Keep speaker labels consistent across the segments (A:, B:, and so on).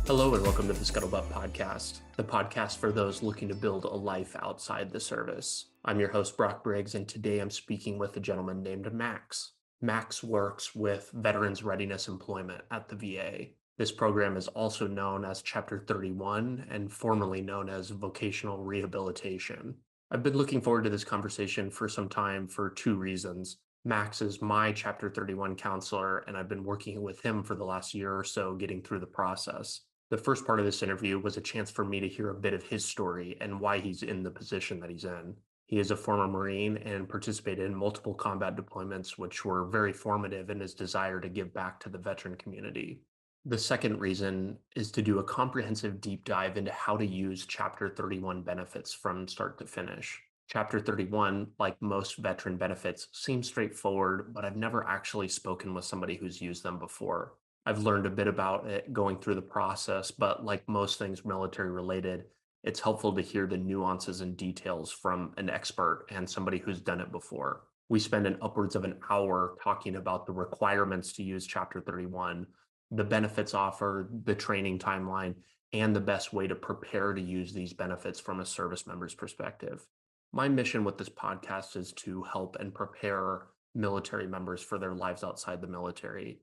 A: Hello and welcome to the Scuttlebutt Podcast, the podcast for those looking to build a life outside the service. I'm your host, Brock Briggs, and today I'm speaking with a gentleman named Max. Max works with Veterans Readiness and Employment at the VA. This program is also known as Chapter 31 and formerly known as Vocational Rehabilitation. I've been looking forward to this conversation for some time for two reasons. Max is my Chapter 31 counselor, and I've been working with him for the last year or so getting through the process. The first part of this interview was a chance for me to hear a bit of his story and why he's in the position that he's in. He is a former Marine and participated in multiple combat deployments, which were very formative in his desire to give back to the veteran community. The second reason is to do a comprehensive deep dive into how to use Chapter 31 benefits from start to finish. Chapter 31, like most veteran benefits, seems straightforward, but I've never actually spoken with somebody who's used them before. I've learned a bit about it going through the process, but like most things military related, it's helpful to hear the nuances and details from an expert and somebody who's done it before. We spend upwards of an hour talking about the requirements to use Chapter 31, the benefits offered, the training timeline, and the best way to prepare to use these benefits from a service member's perspective. My mission with this podcast is to help and prepare military members for their lives outside the military.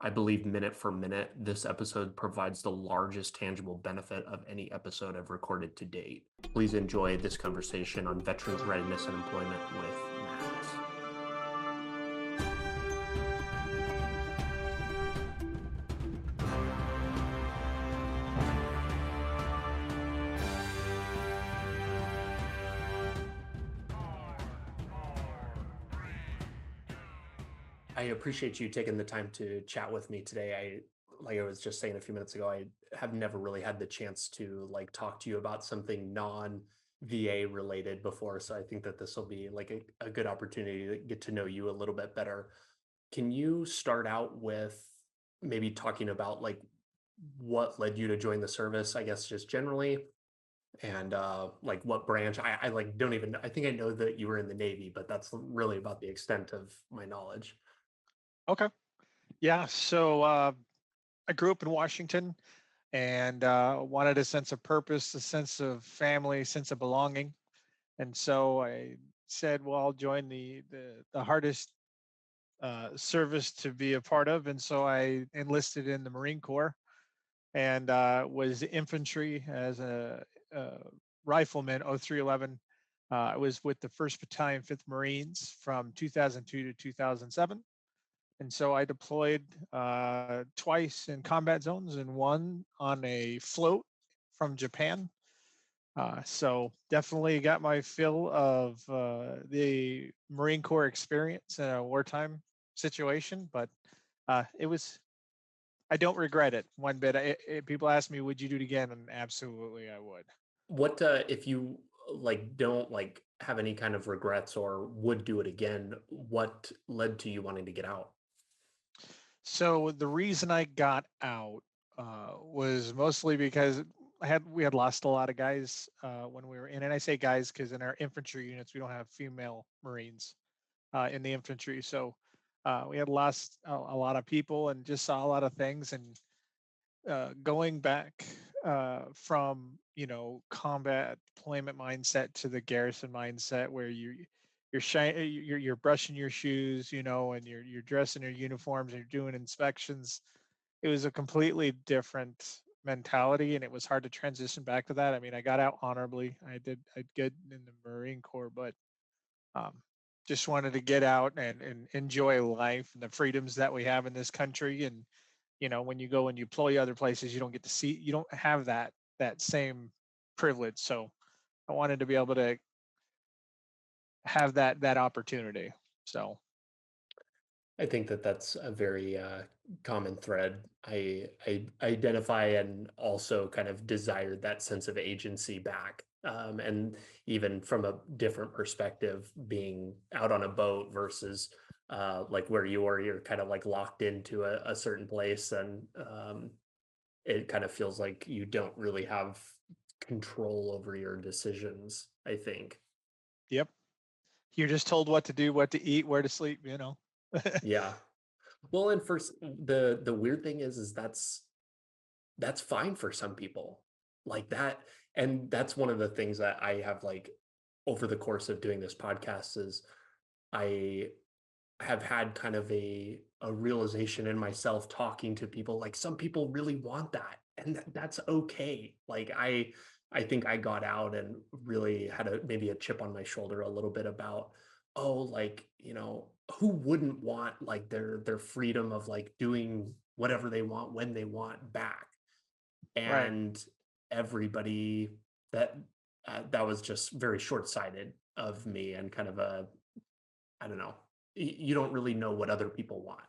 A: I believe minute for minute, this episode provides the largest tangible benefit of any episode I've recorded to date. Please enjoy this conversation on Veterans Readiness and Employment with Max. I appreciate you taking the time to chat with me today. Like I was just saying a few minutes ago, I have never really had the chance to talk to you about something non VA related before. So I think that this will be a good opportunity to get to know you a little bit better. Can you start out with maybe talking about what led you to join the service, I guess just generally, and what branch? I like don't even I think I know that you were in the Navy, but that's really about the extent of my knowledge.
B: Okay. Yeah. So I grew up in Washington and wanted a sense of purpose, a sense of family, sense of belonging. And so I said, well, I'll join the hardest service to be a part of. And so I enlisted in the Marine Corps and was infantry as a rifleman, 0311. I was with the 1st Battalion, 5th Marines from 2002 to 2007. And so I deployed twice in combat zones and one on a float from Japan. So definitely got my fill of the Marine Corps experience in a wartime situation, but it was, I don't regret it one bit. People ask me, would you do it again? And absolutely I would.
A: What if you don't have any kind of regrets or would do it again? What led to you wanting to get out?
B: So the reason I got out was mostly because we had lost a lot of guys when we were in, and I say guys because in our infantry units we don't have female Marines in the infantry, so we had lost a lot of people and just saw a lot of things. And going back from combat deployment mindset to the garrison mindset where you're brushing your shoes, and you're dressing your uniforms and you're doing inspections. It was a completely different mentality, and it was hard to transition back to that. I mean, I got out honorably. I did good in the Marine Corps, but um, just wanted to get out and enjoy life and the freedoms that we have in this country. And when you go and you deploy other places, you don't have that same privilege. So I wanted to be able to have that opportunity. So
A: I think that that's a very common thread. I identify and also kind of desired that sense of agency back. And even from a different perspective, being out on a boat versus where you're kind of locked into a certain place, and it kind of feels like you don't really have control over your decisions, I think.
B: yep, you're just told what to do, what to eat, where to sleep.
A: Yeah. Well, and first, the weird thing is that's that's fine for some people. Like that, and that's one of the things that I have, like, over the course of doing this podcast is I have had kind of a realization in myself talking to people, like, some people really want that, and that's okay. Like, I think I got out and really had a maybe a chip on my shoulder a little bit about, oh, like, who wouldn't want, like, their freedom of, like, doing whatever they want when they want back?
B: Right.
A: And everybody that that was just very short-sighted of me and kind of a, I don't know. You don't really know what other people want.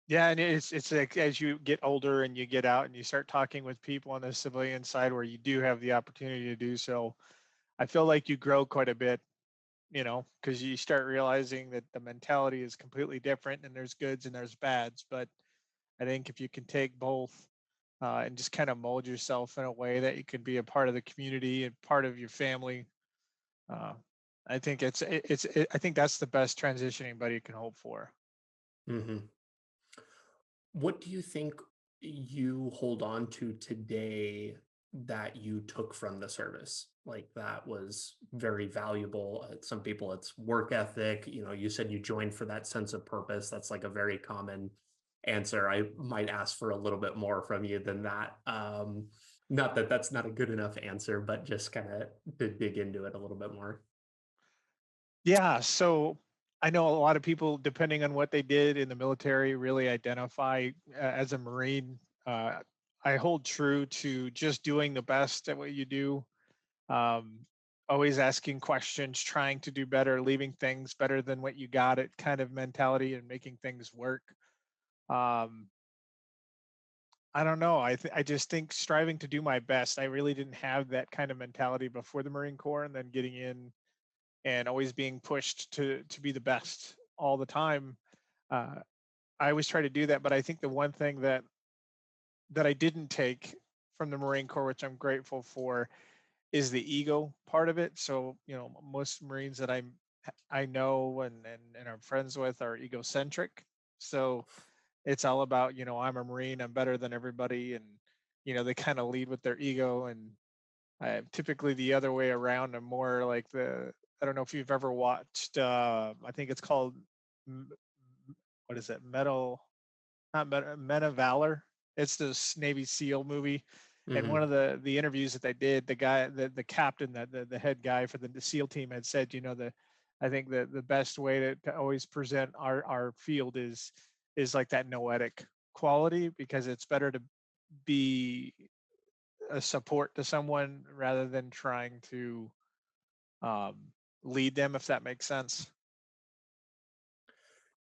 B: Yeah, and it's like as you get older and you get out and you start talking with people on the civilian side where you do have the opportunity to do so, I feel like you grow quite a bit, because you start realizing that the mentality is completely different and there's goods and there's bads. But I think if you can take both and just kind of mold yourself in a way that you can be a part of the community and part of your family, uh, I think I think that's the best transition anybody can hope for.
A: Mhm. What do you think you hold on to today that you took from the service? Like, that was very valuable. Some people, it's work ethic. You said you joined for that sense of purpose. That's like a very common answer. I might ask for a little bit more from you than that. Not that that's not a good enough answer, but just kind of to dig into it a little bit more.
B: Yeah, so I know a lot of people, depending on what they did in the military, really identify as a Marine. I hold true to just doing the best at what you do, um, always asking questions, trying to do better, leaving things better than what you got it kind of mentality and making things work. Um, I don't know. I just think striving to do my best. I really didn't have that kind of mentality before the Marine Corps, and then getting in and always being pushed to be the best all the time. Uh, I always try to do that, but I think the one thing that I didn't take from the Marine Corps, which I'm grateful for, is the ego part of it. So most Marines that I know and I'm friends with are egocentric. So it's all about I'm a Marine, I'm better than everybody, and they kind of lead with their ego. And typically the other way around. I'm more like I don't know if you've ever watched, I think it's called, M- what is it? Not Men of Valor. It's this Navy SEAL movie. And one
A: Mhm.
B: of the interviews that they did, the guy, the captain, the head guy for the SEAL team had said, I think the best way to always present our field is like that noetic quality, because it's better to be a support to someone rather than trying to lead them, if that makes sense.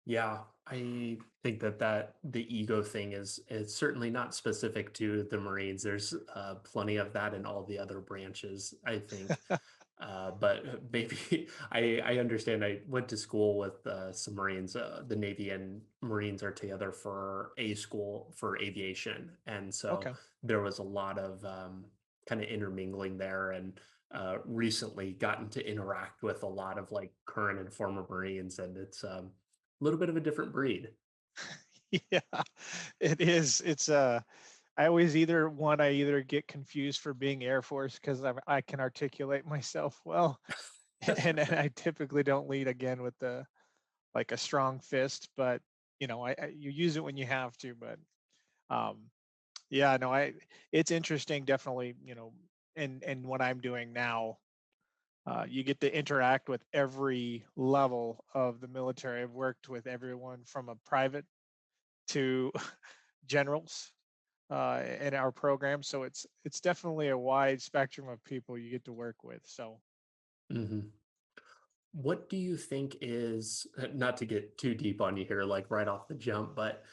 A: Yeah, I think that the ego thing is certainly not specific to the Marines. There's plenty of that in all the other branches, I think. But maybe I understand. I went to school with some Marines. The Navy and Marines are together for a school for aviation, and so
B: Okay.
A: there was a lot of kind of intermingling there. And recently gotten to interact with a lot of, like, current and former Marines, and it's a little bit of a different breed.
B: Yeah, it is. I always I either get confused for being Air Force because I can articulate myself well, and I typically don't lead again with like a strong fist, but you use it when you have to. But um, yeah, no, it's interesting, definitely, and what I'm doing now. You get to interact with every level of the military. I've worked with everyone from a private to generals in our program, so it's definitely a wide spectrum of people you get to work with. So
A: Mhm. What do you think is, not to get too deep on you here, like, right off the jump, but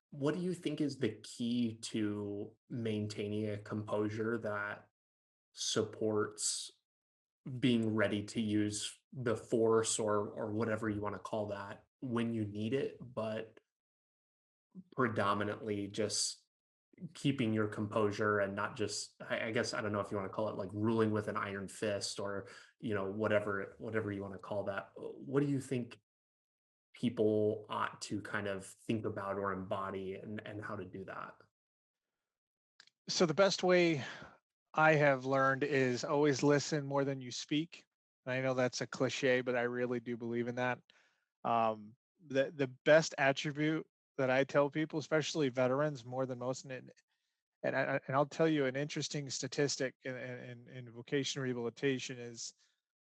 A: what do you think is the key to maintaining a composure that supports being ready to use the force or whatever you wanna call that when you need it, but predominantly just keeping your composure and not just, I guess, I don't know if you wanna call it, like, ruling with an iron fist or, whatever you wanna call that. What do you think people ought to kind of think about or embody, and how to do that?
B: So the best way I have learned is always listen more than you speak. And I know that's a cliche, but I really do believe in that. The best attribute that I tell people, especially veterans, more than most, and I'll tell you an interesting statistic in vocational rehabilitation is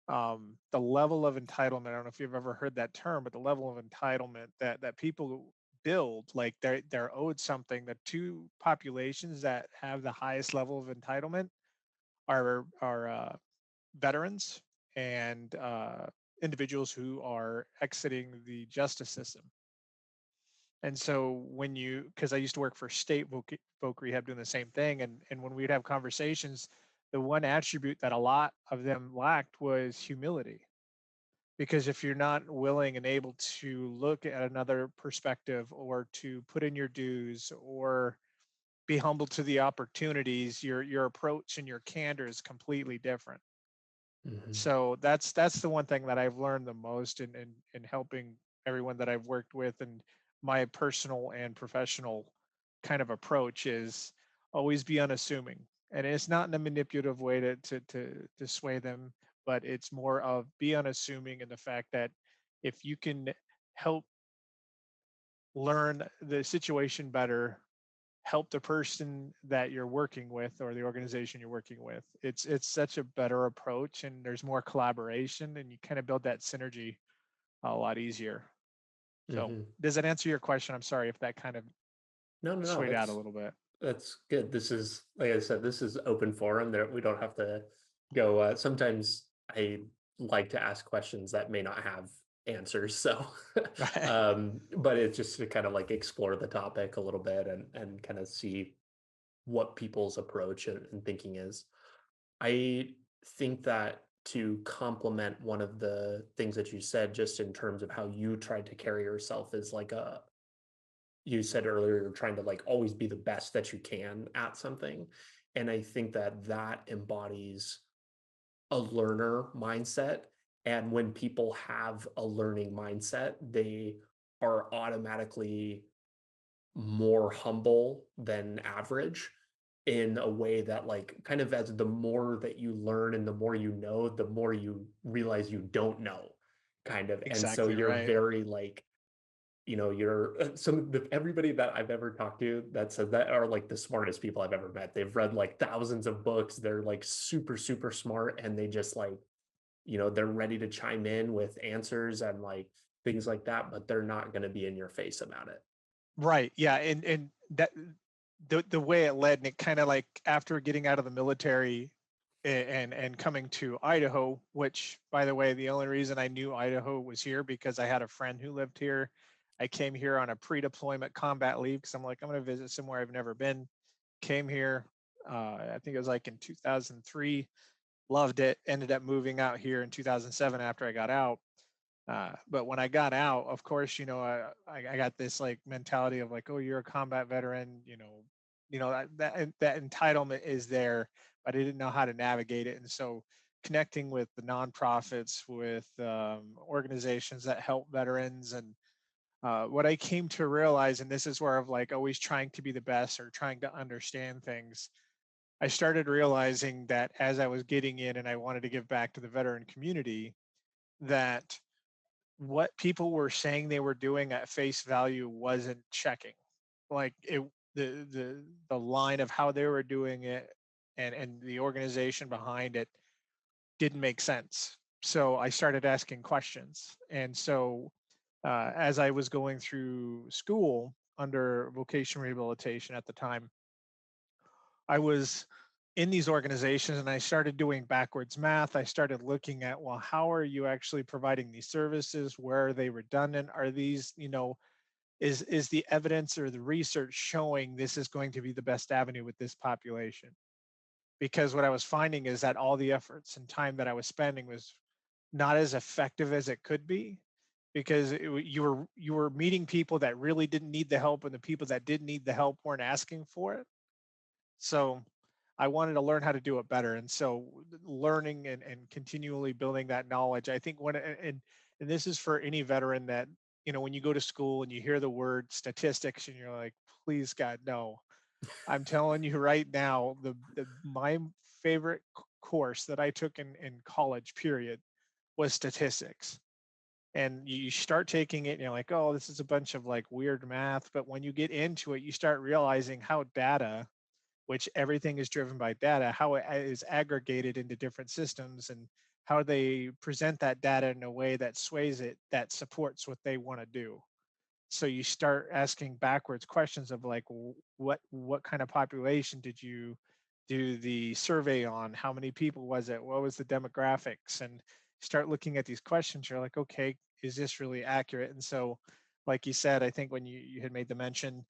B: the level of entitlement. I don't know if you've ever heard that term, but the level of entitlement that people build, like they're owed something. The two populations that have the highest level of entitlement are veterans and individuals who are exiting the justice system. And so when you, because I used to work for state voc rehab doing the same thing, and when we'd have conversations, the one attribute that a lot of them lacked was humility. Because if you're not willing and able to look at another perspective or to put in your dues or be humble to the opportunities, your approach and your candor is completely different.
A: Hmm.
B: So that's the one thing that I've learned the most in helping everyone that I've worked with, and my personal and professional kind of approach is always be unassuming. And it's not in a manipulative way to sway them, but it's more of be unassuming in the fact that if you can help learn the situation better, help the person that you're working with or the organization you're working with, it's such a better approach, and there's more collaboration, and you kind of build that synergy a lot easier. So
A: Hmm.
B: does that answer your question? I'm sorry if that kind of
A: No, no, no.
B: swayed out a little bit.
A: That's good. This is, like I said, this is open forum. There, we don't have to go. Sometimes I like to ask questions that may not have answers. So,
B: Right.
A: but it's just to kind of like explore the topic a little bit, and kind of see what people's approach and thinking is. I think that to complement one of the things that you said, just in terms of how you tried to carry yourself, is like you said earlier, you're trying to like always be the best that you can at something. And I think that that embodies a learner mindset. And when people have a learning mindset, they are automatically more humble than average, in a way that, like, kind of, as the more that you learn and the more you know, the more you realize you don't know, kind of. And so
B: Exactly
A: you're
B: right.
A: very like, you're some of the everybody that I've ever talked to that says that are like the smartest people I've ever met. They've read like thousands of books. They're like super, super smart, and they just like, they're ready to chime in with answers and like things like that, but they're not going to be in your face about it.
B: Right. Yeah. And that the way it led, and it kind of like after getting out of the military and coming to Idaho, which by the way, the only reason I knew Idaho was here because I had a friend who lived here. I came here on a pre-deployment combat leave because I'm like, I'm going to visit somewhere I've never been. Came here, I think it was like in 2003, loved it, ended up moving out here in 2007 after I got out. But when I got out, of course, I got this like mentality of like, oh, you're a combat veteran, that entitlement is there, but I didn't know how to navigate it. And so connecting with the nonprofits, with organizations that help veterans, and what I came to realize, and this is where I've like always trying to be the best or trying to understand things. I started realizing that as I was getting in and I wanted to give back to the veteran community, that what people were saying they were doing at face value wasn't checking. Like the line of how they were doing it and the organization behind it didn't make sense. So I started asking questions. And so as I was going through school under vocational rehabilitation at the time, I was in these organizations and I started doing backwards math. I started looking at, well, how are you actually providing these services? Where are they redundant? Are these, is the evidence or the research showing this is going to be the best avenue with this population? Because what I was finding is that all the efforts and time that I was spending was not as effective as it could be, because you were meeting people that really didn't need the help, and the people that did need the help weren't asking for it. So I wanted to learn how to do it better. And so learning and continually building that knowledge, I think and this is for any veteran that when you go to school and you hear the word statistics and you're like, please God, no. I'm telling you right now, the my favorite course that I took in college, period, was statistics. And you start taking it and you're like, oh, this is a bunch of like weird math. But when you get into it, you start realizing how data, which everything is driven by data, how it is aggregated into different systems and how they present that data in a way that sways it, that supports what they want to do. So you start asking backwards questions of like, what kind of population did you do the survey on? How many people was it? What was the demographics? And start looking at these questions, you're like, okay, is this really accurate? And so, like you said, I think when you had made the mention,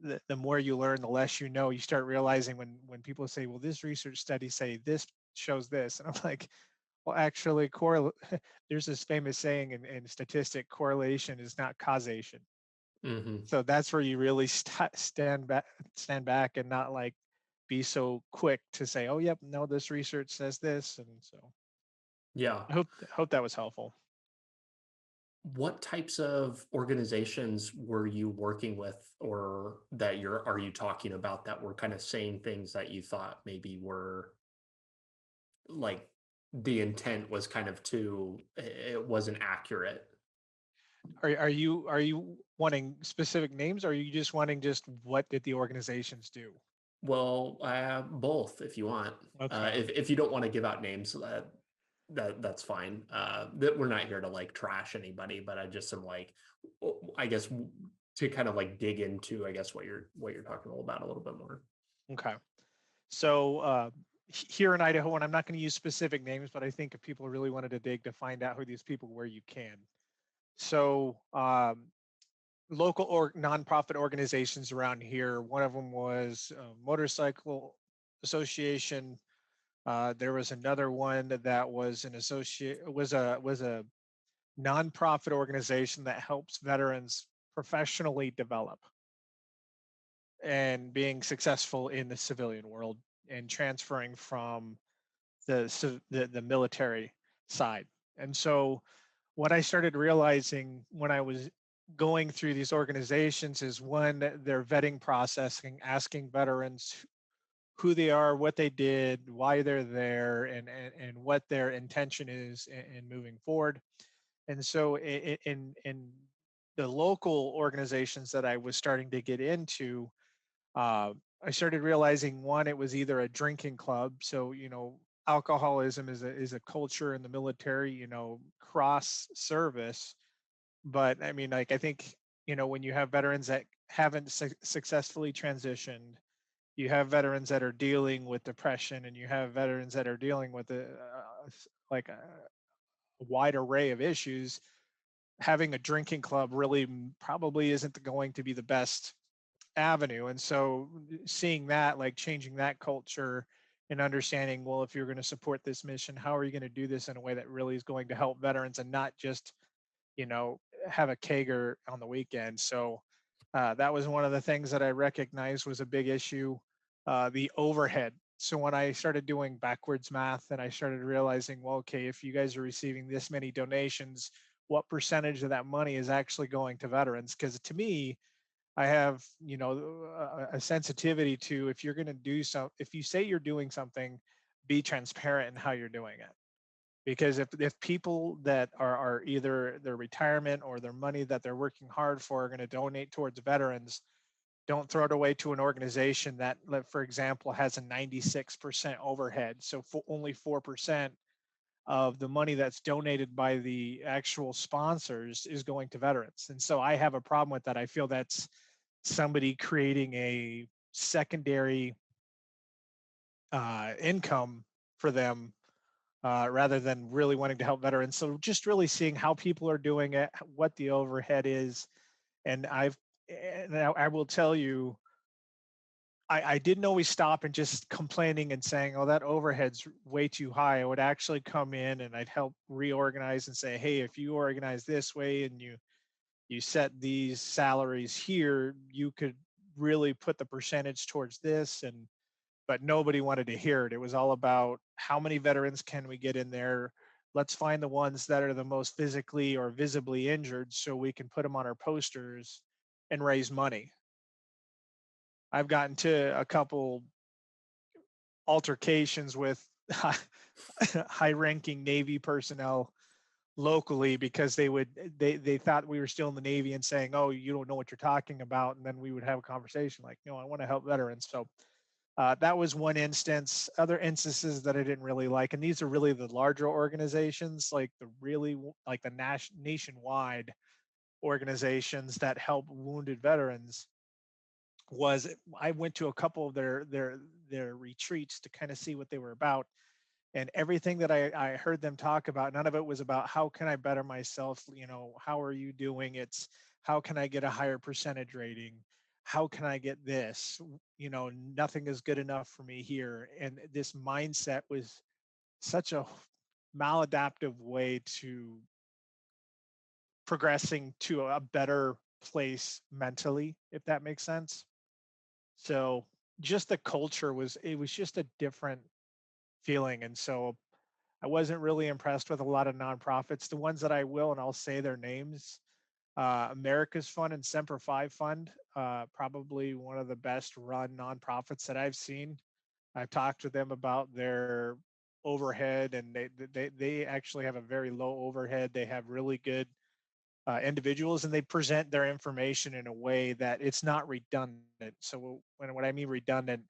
B: the more you learn, the less you know. You start realizing when people say, well, this research study say this shows this, and I'm like, well, actually, there's this famous saying in statistic, correlation is not causation.
A: Hmm.
B: So that's where you really stand back and not like be so quick to say, oh, yep, no, this research says this. And so
A: Yeah.
B: I hope that was helpful.
A: What types of organizations were you working with or that are you talking about that were kind of saying things that you thought maybe were like the intent was kind of too it wasn't accurate?
B: Are you wanting specific names, or are you just wanting just what did the organizations do?
A: Well, both if you want.
B: Okay.
A: If you don't want to give out names, that's fine. That we're not here to like trash anybody, but I just am like, I guess to kind of like dig into, I guess what you're talking about a little bit more.
B: Okay. So here in Idaho, and I'm not going to use specific names, but I think if people really wanted to dig to find out who these people were, you can. So local or nonprofit organizations around here. One of them was Motorcycle Association. There was another one that was an associate was a nonprofit organization that helps veterans professionally develop and being successful in the civilian world and transferring from the military side. And so what I started realizing when I was going through these organizations is one, their vetting processing, asking veterans who they are, what they did, why they're there, and what their intention is in moving forward. And so in the local organizations that I was starting to get into, I started realizing one, it was either a drinking club. So, alcoholism is a culture in the military, cross service. But I mean, like, I think, when you have veterans that haven't successfully transitioned, you have veterans that are dealing with depression, and you have veterans that are dealing with like a wide array of issues. Having a drinking club really probably isn't going to be the best avenue. And so seeing that, like changing that culture and understanding, well, if you're going to support this mission, how are you going to do this in a way that really is going to help veterans and not just, you know, have a kegger on the weekend. So that was one of the things that I recognized was a big issue, the overhead. So when I started doing backwards math and I started realizing, well, okay, if you guys are receiving this many donations, what percentage of that money is actually going to veterans? Because to me, I have, a sensitivity to, if you're going to do so, if you say you're doing something, be transparent in how you're doing it. Because if people that are either their retirement or their money that they're working hard for are going to donate towards veterans, don't throw it away to an organization that, for example, has a 96% overhead. So only 4% of the money that's donated by the actual sponsors is going to veterans. And so I have a problem with that. I feel that's somebody creating a secondary income for them, rather than really wanting to help veterans. So just really seeing how people are doing it, what the overhead is. And I will tell you, I didn't always stop and just complaining and saying, oh, that overhead's way too high. I would actually come in and I'd help reorganize and say, hey, if you organize this way and you set these salaries here, you could really put the percentage towards this. And but nobody wanted to hear it. It was all about how many veterans can we get in there? let's find the ones that are the most physically or visibly injured so we can put them on our posters and raise money. I've gotten to a couple altercations with high ranking Navy personnel locally because they thought we were still in the Navy and saying, "Oh, you don't know what you're talking about," and then we would have a conversation like, "No, I want to help veterans." So that was one instance. Other instances that I didn't really like, and these are really the larger organizations, like like the nationwide organizations that help wounded veterans. Was I went to a couple of their retreats to kind of see what they were about, and everything that I heard them talk about, none of it was about how can I better myself, how are you doing? It's how can I get a higher percentage rating? How can I get this? Nothing is good enough for me here. And this mindset was such a maladaptive way to progressing to a better place mentally, if that makes sense. So just the culture was just a different feeling. And so I wasn't really impressed with a lot of nonprofits. The ones that I will, and I'll say their names, America's Fund and Semper Fi Fund, probably one of the best run nonprofits that I've seen. I've talked to them about their overhead, and they actually have a very low overhead. They have really good individuals, and they present their information in a way that it's not redundant. So when I mean redundant,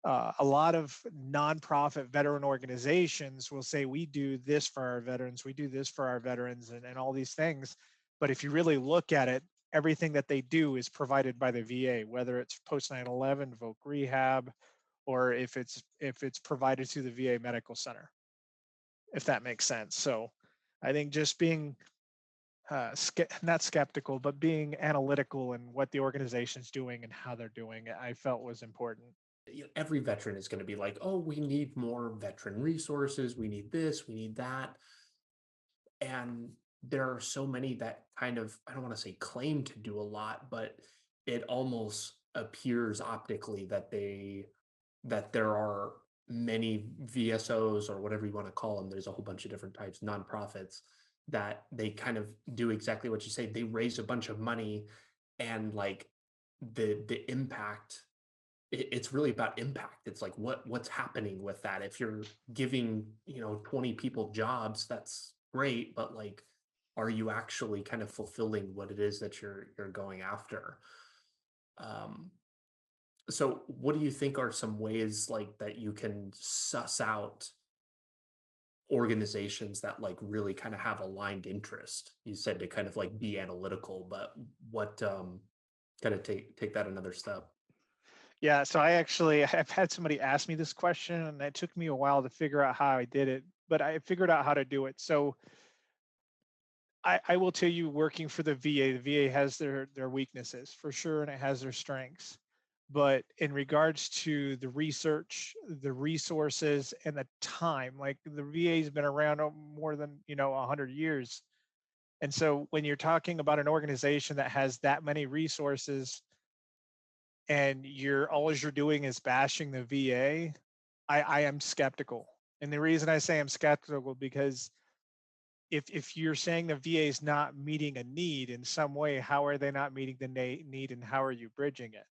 B: a lot of nonprofit veteran organizations will say we do this for our veterans, we do this for our veterans, and all these things. But if you really look at it, everything that they do is provided by the VA, whether it's post 9/11 voc rehab, or if it's provided through the VA medical center, if that makes sense. So I think just being not skeptical, but being analytical in what the organization's doing and how they're doing it, I felt was important.
A: Every veteran is going to be like, oh, we need more veteran resources. We need this, we need that. And there are so many that kind of, I don't want to say claim to do a lot, but it almost appears optically that there are many VSOs or whatever you want to call them. There's a whole bunch of different types, nonprofits, that they kind of do exactly what you say. They raise a bunch of money, and like the impact, it's really about impact. It's like what's happening with that. If you're giving 20 people jobs, that's great, but like, are you actually kind of fulfilling what it is that you're going after? um so what do you think are some ways like that you can suss out organizations that like really kind of have aligned interest? You said to kind of like be analytical, but what kind of take that another step?
B: Yeah, so I've had somebody ask me this question, and it took me a while to figure out how I did it, but I figured out how to do it. So I will tell you, working for the VA has their weaknesses for sure, and it has their strengths. But in regards to the research, the resources, and the time, like the VA's been around more than 100 years, and so when you're talking about an organization that has that many resources, and you're doing is bashing the VA, I am skeptical. And the reason I say I'm skeptical because if you're saying the VA is not meeting a need in some way, how are they not meeting the need, and how are you bridging it,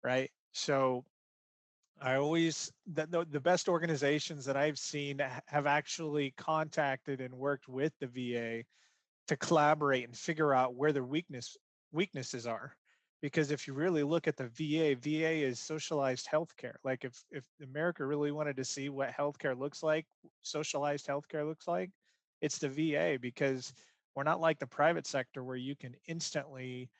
B: right? So I always the best organizations that I've seen have actually contacted and worked with the VA to collaborate and figure out where their weaknesses are. Because if you really look at the VA is socialized healthcare. Like if America really wanted to see what healthcare looks like, socialized healthcare looks like, it's the VA, because we're not like the private sector where you can instantly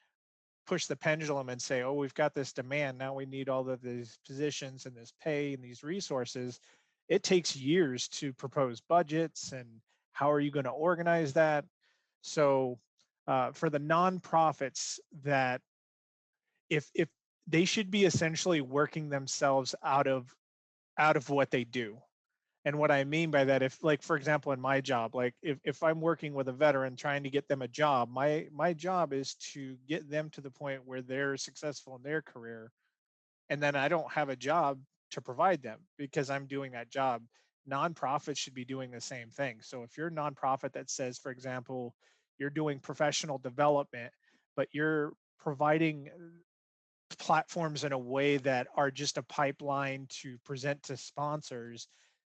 B: push the pendulum and say, oh, we've got this demand. Now we need all of these positions and this pay and these resources. It takes years to propose budgets, and how are you going to organize that? So for the nonprofits, that if they should be essentially working themselves out of what they do. And what I mean by that, if like for example in my job, like if I'm working with a veteran trying to get them a job, my job is to get them to the point where they're successful in their career, and then I don't have a job to provide them because I'm doing that job. nonprofits should be doing the same thing. So if you're a nonprofit that says, for example, you're doing professional development, but you're providing platforms in a way that are just a pipeline to present to sponsors,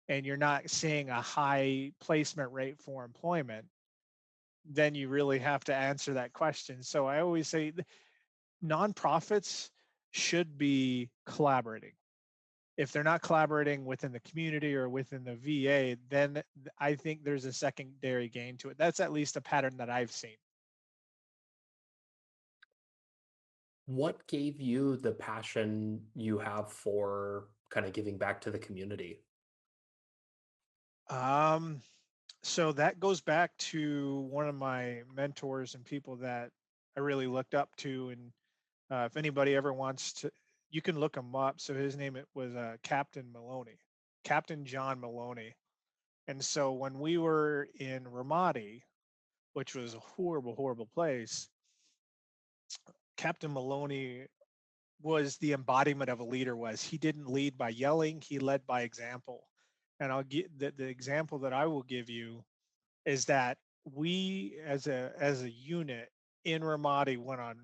B: and you're not seeing a high placement rate for employment, then you really have to answer that question. So I always say nonprofits should be collaborating. If they're not collaborating within the community or within the VA, then I think there's a secondary gain to it. That's at least a pattern that I've seen.
A: What gave you the passion you have for kind of giving back to the community?
B: Um, so that goes back to one of my mentors and people that I really looked up to. And if anybody ever wants to, you can look him up. So his name it was Captain Maloney, Captain John Maloney. And so when we were in Ramadi, which was a horrible, horrible place, Captain Maloney was the embodiment of a leader. Was he didn't lead by yelling, he led by example. And I'll get the example that I will give you is that we as a unit in Ramadi went on,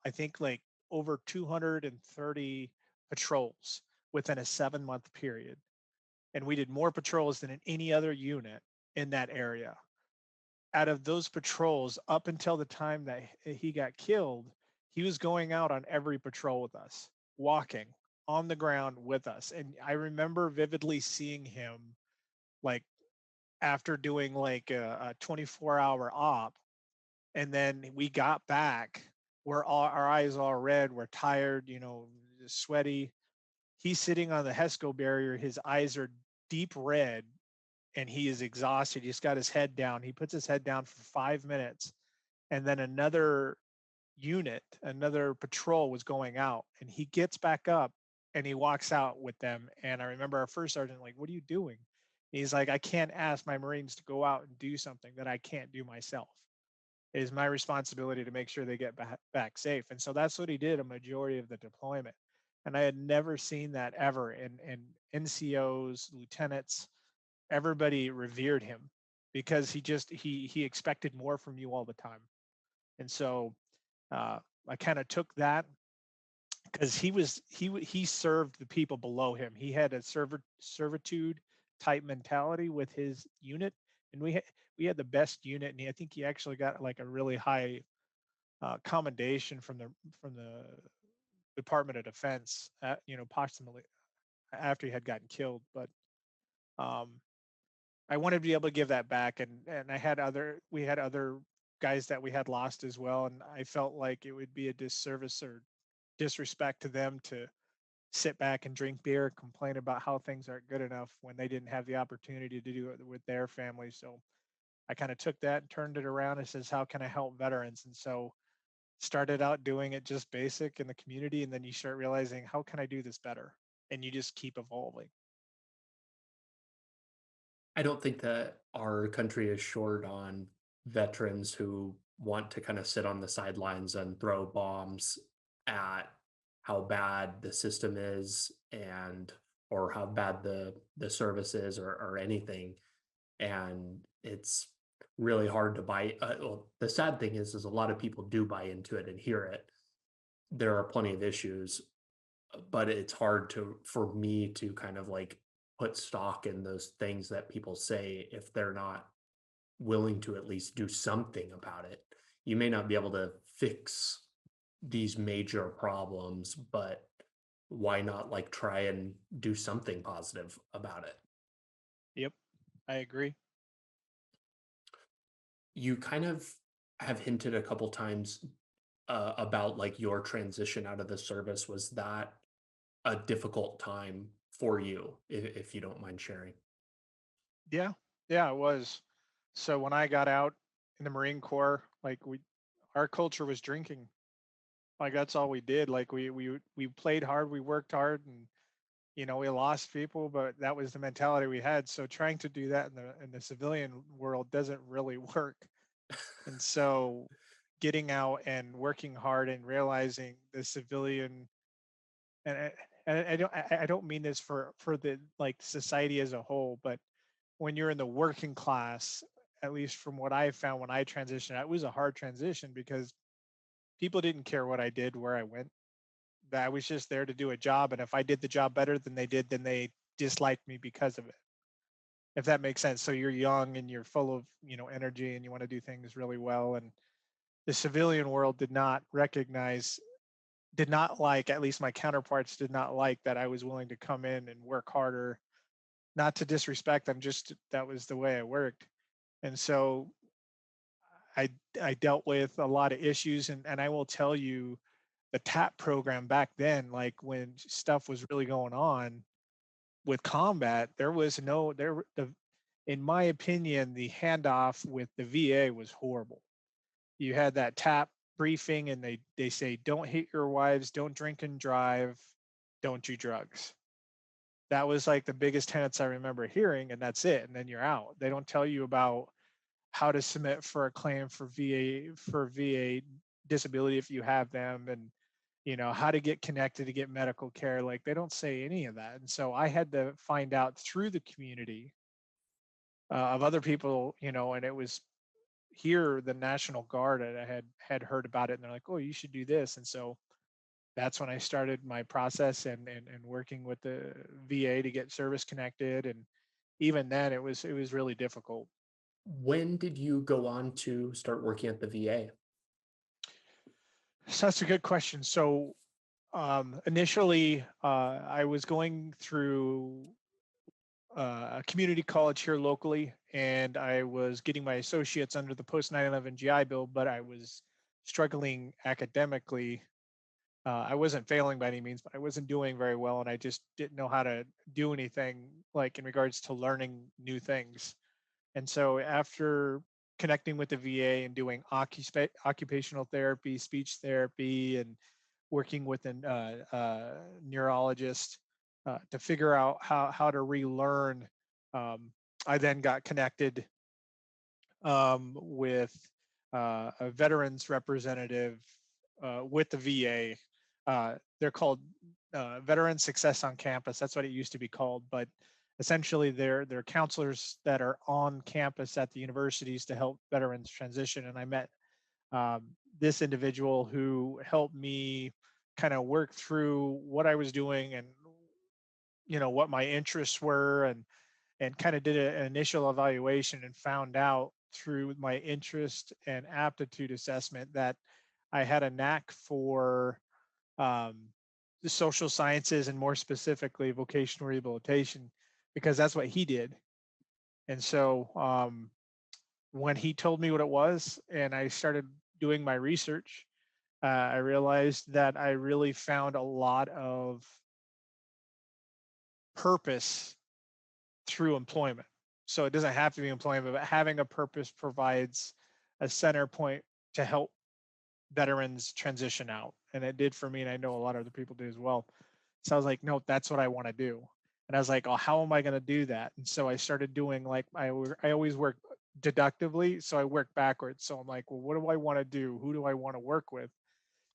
B: I think, like over 230 patrols within a 7 month period. And we did more patrols than in any other unit in that area. Out of those patrols, up until the time that he got killed, he was going out on every patrol with us, walking on the ground with us. And I remember vividly seeing him, like, after doing like a 24-hour op, and then we got back, we're all, our eyes all red, we're tired, sweaty. He's sitting on the HESCO barrier, his eyes are deep red, and he is exhausted. He's got his head down. He puts his head down for 5 minutes, and then another unit, another patrol was going out, and he gets back up and he walks out with them. And I remember our first sergeant, like, what are you doing? He's like, I can't ask my Marines to go out and do something that I can't do myself. It is my responsibility to make sure they get back safe. And so that's what he did a majority of the deployment. And I had never seen that ever. And NCOs, lieutenants, everybody revered him because he expected more from you all the time. And so I kind of took that because he served the people below him. He had a servitude type mentality with his unit, and we had the best unit. And I think he actually got like a really high commendation from the Department of Defense, posthumously after he had gotten killed. But um, I wanted to be able to give that back, and we had other guys that we had lost as well, and I felt like it would be a disservice or disrespect to them to sit back and drink beer, complain about how things aren't good enough when they didn't have the opportunity to do it with their families. So I kind of took that and turned it around and says, how can I help veterans? And so started out doing it just basic in the community, and then you start realizing, how can I do this better? And you just keep evolving.
A: I don't think that our country is short on veterans who want to kind of sit on the sidelines and throw bombs at how bad the system is and or how bad the service is or anything. And it's really hard to buy. Well, the sad thing is a lot of people do buy into it and hear it. There are plenty of issues, but it's hard to for me to kind of like put stock in those things that people say if they're not willing to at least do something about it. You may not be able to fix these major problems, but why not like try and do something positive about it?
B: Yep, I agree.
A: You kind of have hinted a couple times about like your transition out of the service. Was that a difficult time for you, if you don't mind sharing?
B: Yeah, yeah, it was. So when I got out in the Marine Corps, like our culture was drinking. Like that's all we did. Like we played hard, we worked hard, and we lost people, but that was the mentality we had. So trying to do that in the civilian world doesn't really work. And so getting out and working hard and realizing the civilian, and I don't mean this for the like society as a whole, but when you're in the working class, at least from what I found when I transitioned, it was a hard transition because people didn't care what I did, where I went. That I was just there to do a job, and if I did the job better than they did, then they disliked me because of it. If that makes sense. So you're young and you're full of, energy, and you want to do things really well. And the civilian world did not like, at least my counterparts did not like that I was willing to come in and work harder. Not to disrespect them, just that was the way I worked. And so I I dealt with a lot of issues, and I will tell you, the TAP program back then, like when stuff was really going on with combat, there was no there the in my opinion, the handoff with the VA was horrible. You had that TAP briefing, and they say, don't hit your wives, don't drink and drive, don't do drugs. That was like the biggest tenets I remember hearing, and that's it. And then you're out. They don't tell you about how to submit for a claim for VA disability if you have them, and how to get connected to get medical care. Like, they don't say any of that. And so I had to find out through the community, of other people, and it was here, the National Guard, I had heard about it, and they're like, oh, you should do this. And so that's when I started my process, and working with the VA to get service connected. And even then, it was really difficult.
A: When did you go on to start working at the VA?
B: So that's a good question. So initially, I was going through a community college here locally, and I was getting my associates under the post 9/11 GI Bill, but I was struggling academically. I wasn't failing by any means, but I wasn't doing very well, and I just didn't know how to do anything, like in regards to learning new things. And so after connecting with the VA and doing occupational therapy, speech therapy, and working with a neurologist to figure out how to relearn, I then got connected with a veterans representative with the VA. They're called Veteran Success on Campus. That's what it used to be called, but essentially they're counselors that are on campus at the universities to help veterans transition. And I met um, this individual who helped me kind of work through what I was doing, and what my interests were, and kind of did an initial evaluation, and found out through my interest and aptitude assessment that I had a knack for um, the social sciences, and more specifically vocational rehabilitation, because that's what he did. And so when he told me what it was, and I started doing my research, I realized that I really found a lot of purpose through employment. So it doesn't have to be employment, but having a purpose provides a center point to help veterans transition out. And it did for me, and I know a lot of other people do as well. So I was like, no, that's what I want to do. And I was like, oh, how am I going to do that? And so I started doing, like, I always work deductively. So I work backwards. So I'm like, well, what do I want to do? Who do I want to work with?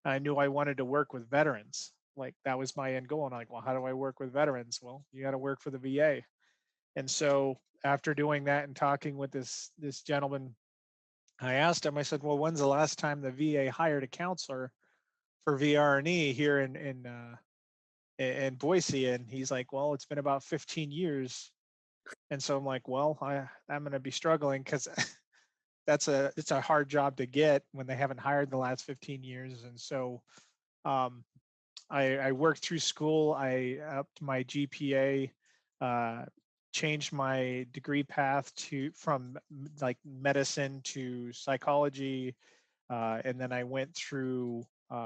B: And I knew I wanted to work with veterans. Like, that was my end goal. And I'm like, well, how do I work with veterans? Well, you got to work for the VA. And so after doing that and talking with this gentleman, I asked him, I said, well, when's the last time the VA hired a counselor for VRE here in Boise? And he's like, well, it's been about 15 years. And so I'm like, well, I'm going to be struggling, because it's a hard job to get when they haven't hired the last 15 years. And so um, I worked through school. I upped my GPA, uh, changed my degree path from like medicine to psychology, and then I went through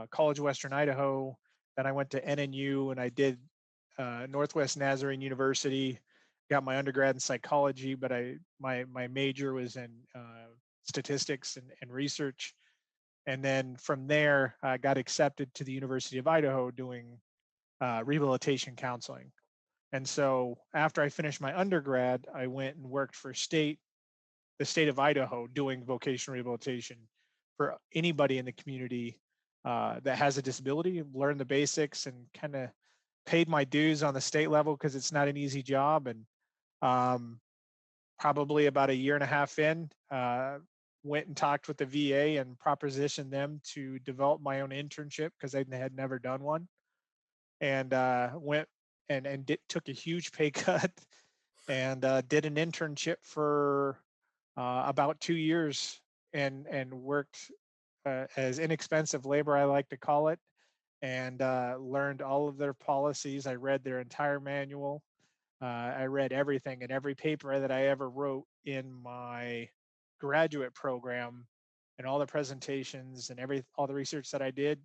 B: College of Western Idaho. Then I went to NNU, and I did Northwest Nazarene University. Got my undergrad in psychology, but my major was in statistics and research. And then from there, I got accepted to the University of Idaho doing rehabilitation counseling. And so after I finished my undergrad, I went and worked for the state of Idaho, doing vocational rehabilitation for anybody in the community that has a disability. Learned the basics, and kind of paid my dues on the state level, because it's not an easy job. And um, probably about a year and a half in, went and talked with the VA and propositioned them to develop my own internship because I had never done one, and went and took a huge pay cut and did an internship for about 2 years and worked as inexpensive labor, I like to call it, and learned all of their policies. I read their entire manual. I read everything, and every paper that I ever wrote in my graduate program, and all the presentations and all the research that I did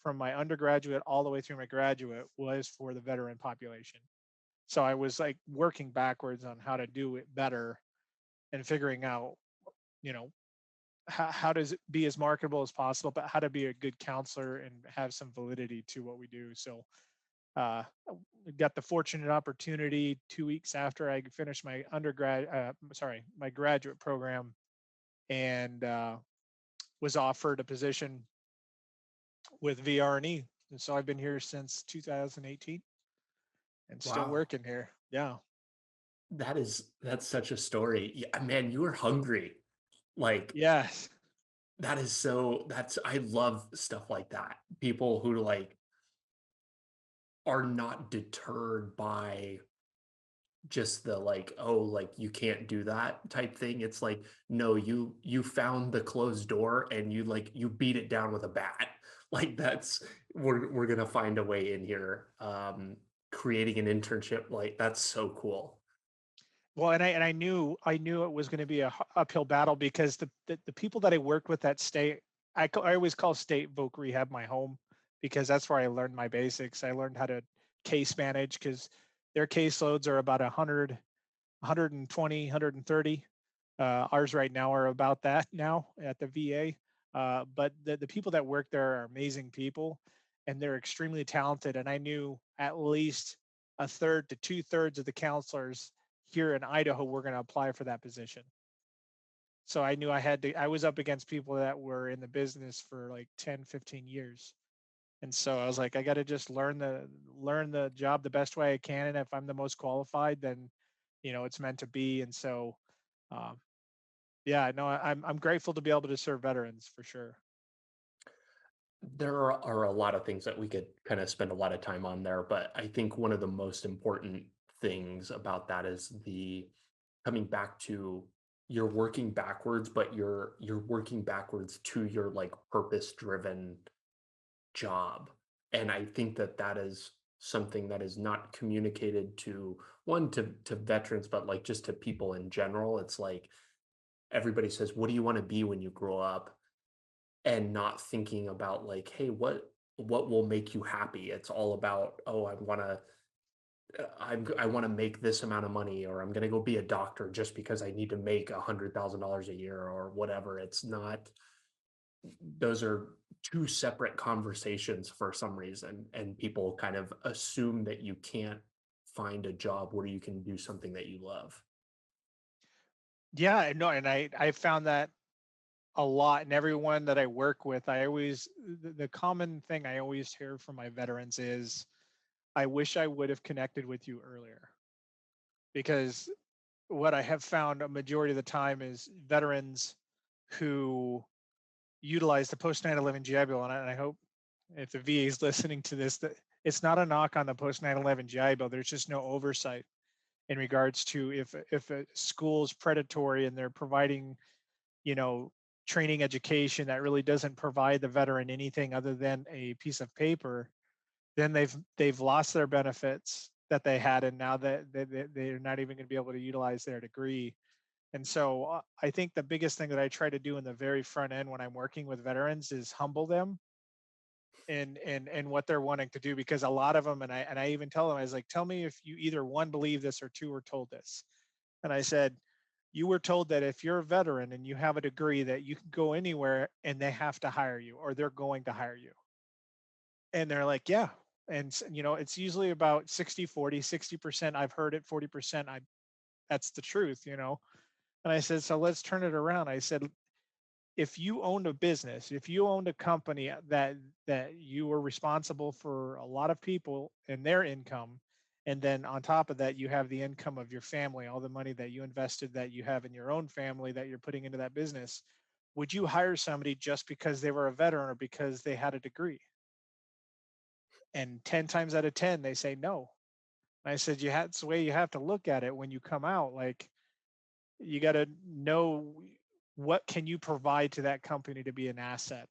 B: from my undergraduate all the way through my graduate was for the veteran population. So I was like working backwards on how to do it better and figuring out, you know, how does it be as marketable as possible, but how to be a good counselor and have some validity to what we do. So uh, got the fortunate opportunity 2 weeks after I finished my my graduate program, and was offered a position with VRE. And so I've been here since 2018 and still
A: Wow.
B: working here. Yeah.
A: That's such a story. Yeah, man, you were hungry. Like
B: Yes.
A: that is so that's I love stuff like that. People who like are not deterred by just the like, oh, like you can't do that type thing. It's like, no, you found the closed door and you beat it down with a bat. Like that's we're gonna find a way in here. Creating an internship, like that's so cool.
B: Well, and I knew it was going to be a uphill battle because the people that I worked with at state, I always call state voc rehab my home because that's where I learned my basics. I learned how to case manage because their caseloads are about 100, 120, 130. Ours right now are about that now at the VA. But the people that work there are amazing people, and they're extremely talented. And I knew at least a third to two-thirds of the counselors here in Idaho were going to apply for that position. So I knew I was up against people that were in the business for like 10, 15 years. And so I was like, I got to just learn the job the best way I can. And if I'm the most qualified, then, it's meant to be. And so, um, yeah, no, I'm grateful to be able to serve veterans for sure.
A: There are a lot of things that we could kind of spend a lot of time on there, but I think one of the most important things about that is the coming back to you're working backwards, but you're working backwards to your like purpose driven job. And I think that that is something that is not communicated to one to veterans, but like just to people in general. It's like everybody says, "What do you want to be when you grow up?" And not thinking about like, "Hey, what will make you happy?" It's all about, "Oh, I want to make this amount of money, or I'm going to go be a doctor just because I need to make $100,000 a year or whatever." It's not, those are two separate conversations for some reason. And people kind of assume that you can't find a job where you can do something that you love.
B: Yeah, no, and I found that a lot. And everyone that I work with, the common thing I always hear from my veterans is, I wish I would have connected with you earlier. Because what I have found a majority of the time is veterans who utilize the post 9/11 GI Bill, and I hope if the VA is listening to this, that it's not a knock on the post 9/11 GI Bill. There's just no oversight in regards to if a school is predatory and they're providing, you know, training education that really doesn't provide the veteran anything other than a piece of paper, then they've lost their benefits that they had, and now that they're not even going to be able to utilize their degree. And so I think the biggest thing that I try to do in the very front end when I'm working with veterans is humble them and what they're wanting to do, because a lot of them, and I even tell them, I was like, tell me if you either one believe this or two were told this. And I said, you were told that if you're a veteran and you have a degree that you can go anywhere and they have to hire you or they're going to hire you. And they're like, yeah. And it's usually about 60-40, 60% I've heard it, 40% I that's the truth. And I said, so let's turn it around. I said, if you owned a business, if you owned a company that you were responsible for a lot of people and their income, And then on top of that, you have the income of your family, all the money that you invested that you have in your own family that you're putting into that business. Would you hire somebody just because they were a veteran or because they had a degree? And 10 times out of 10, they say no. I said, it's the way you have to look at it when you come out. Like, you got to know what can you provide to that company to be an asset.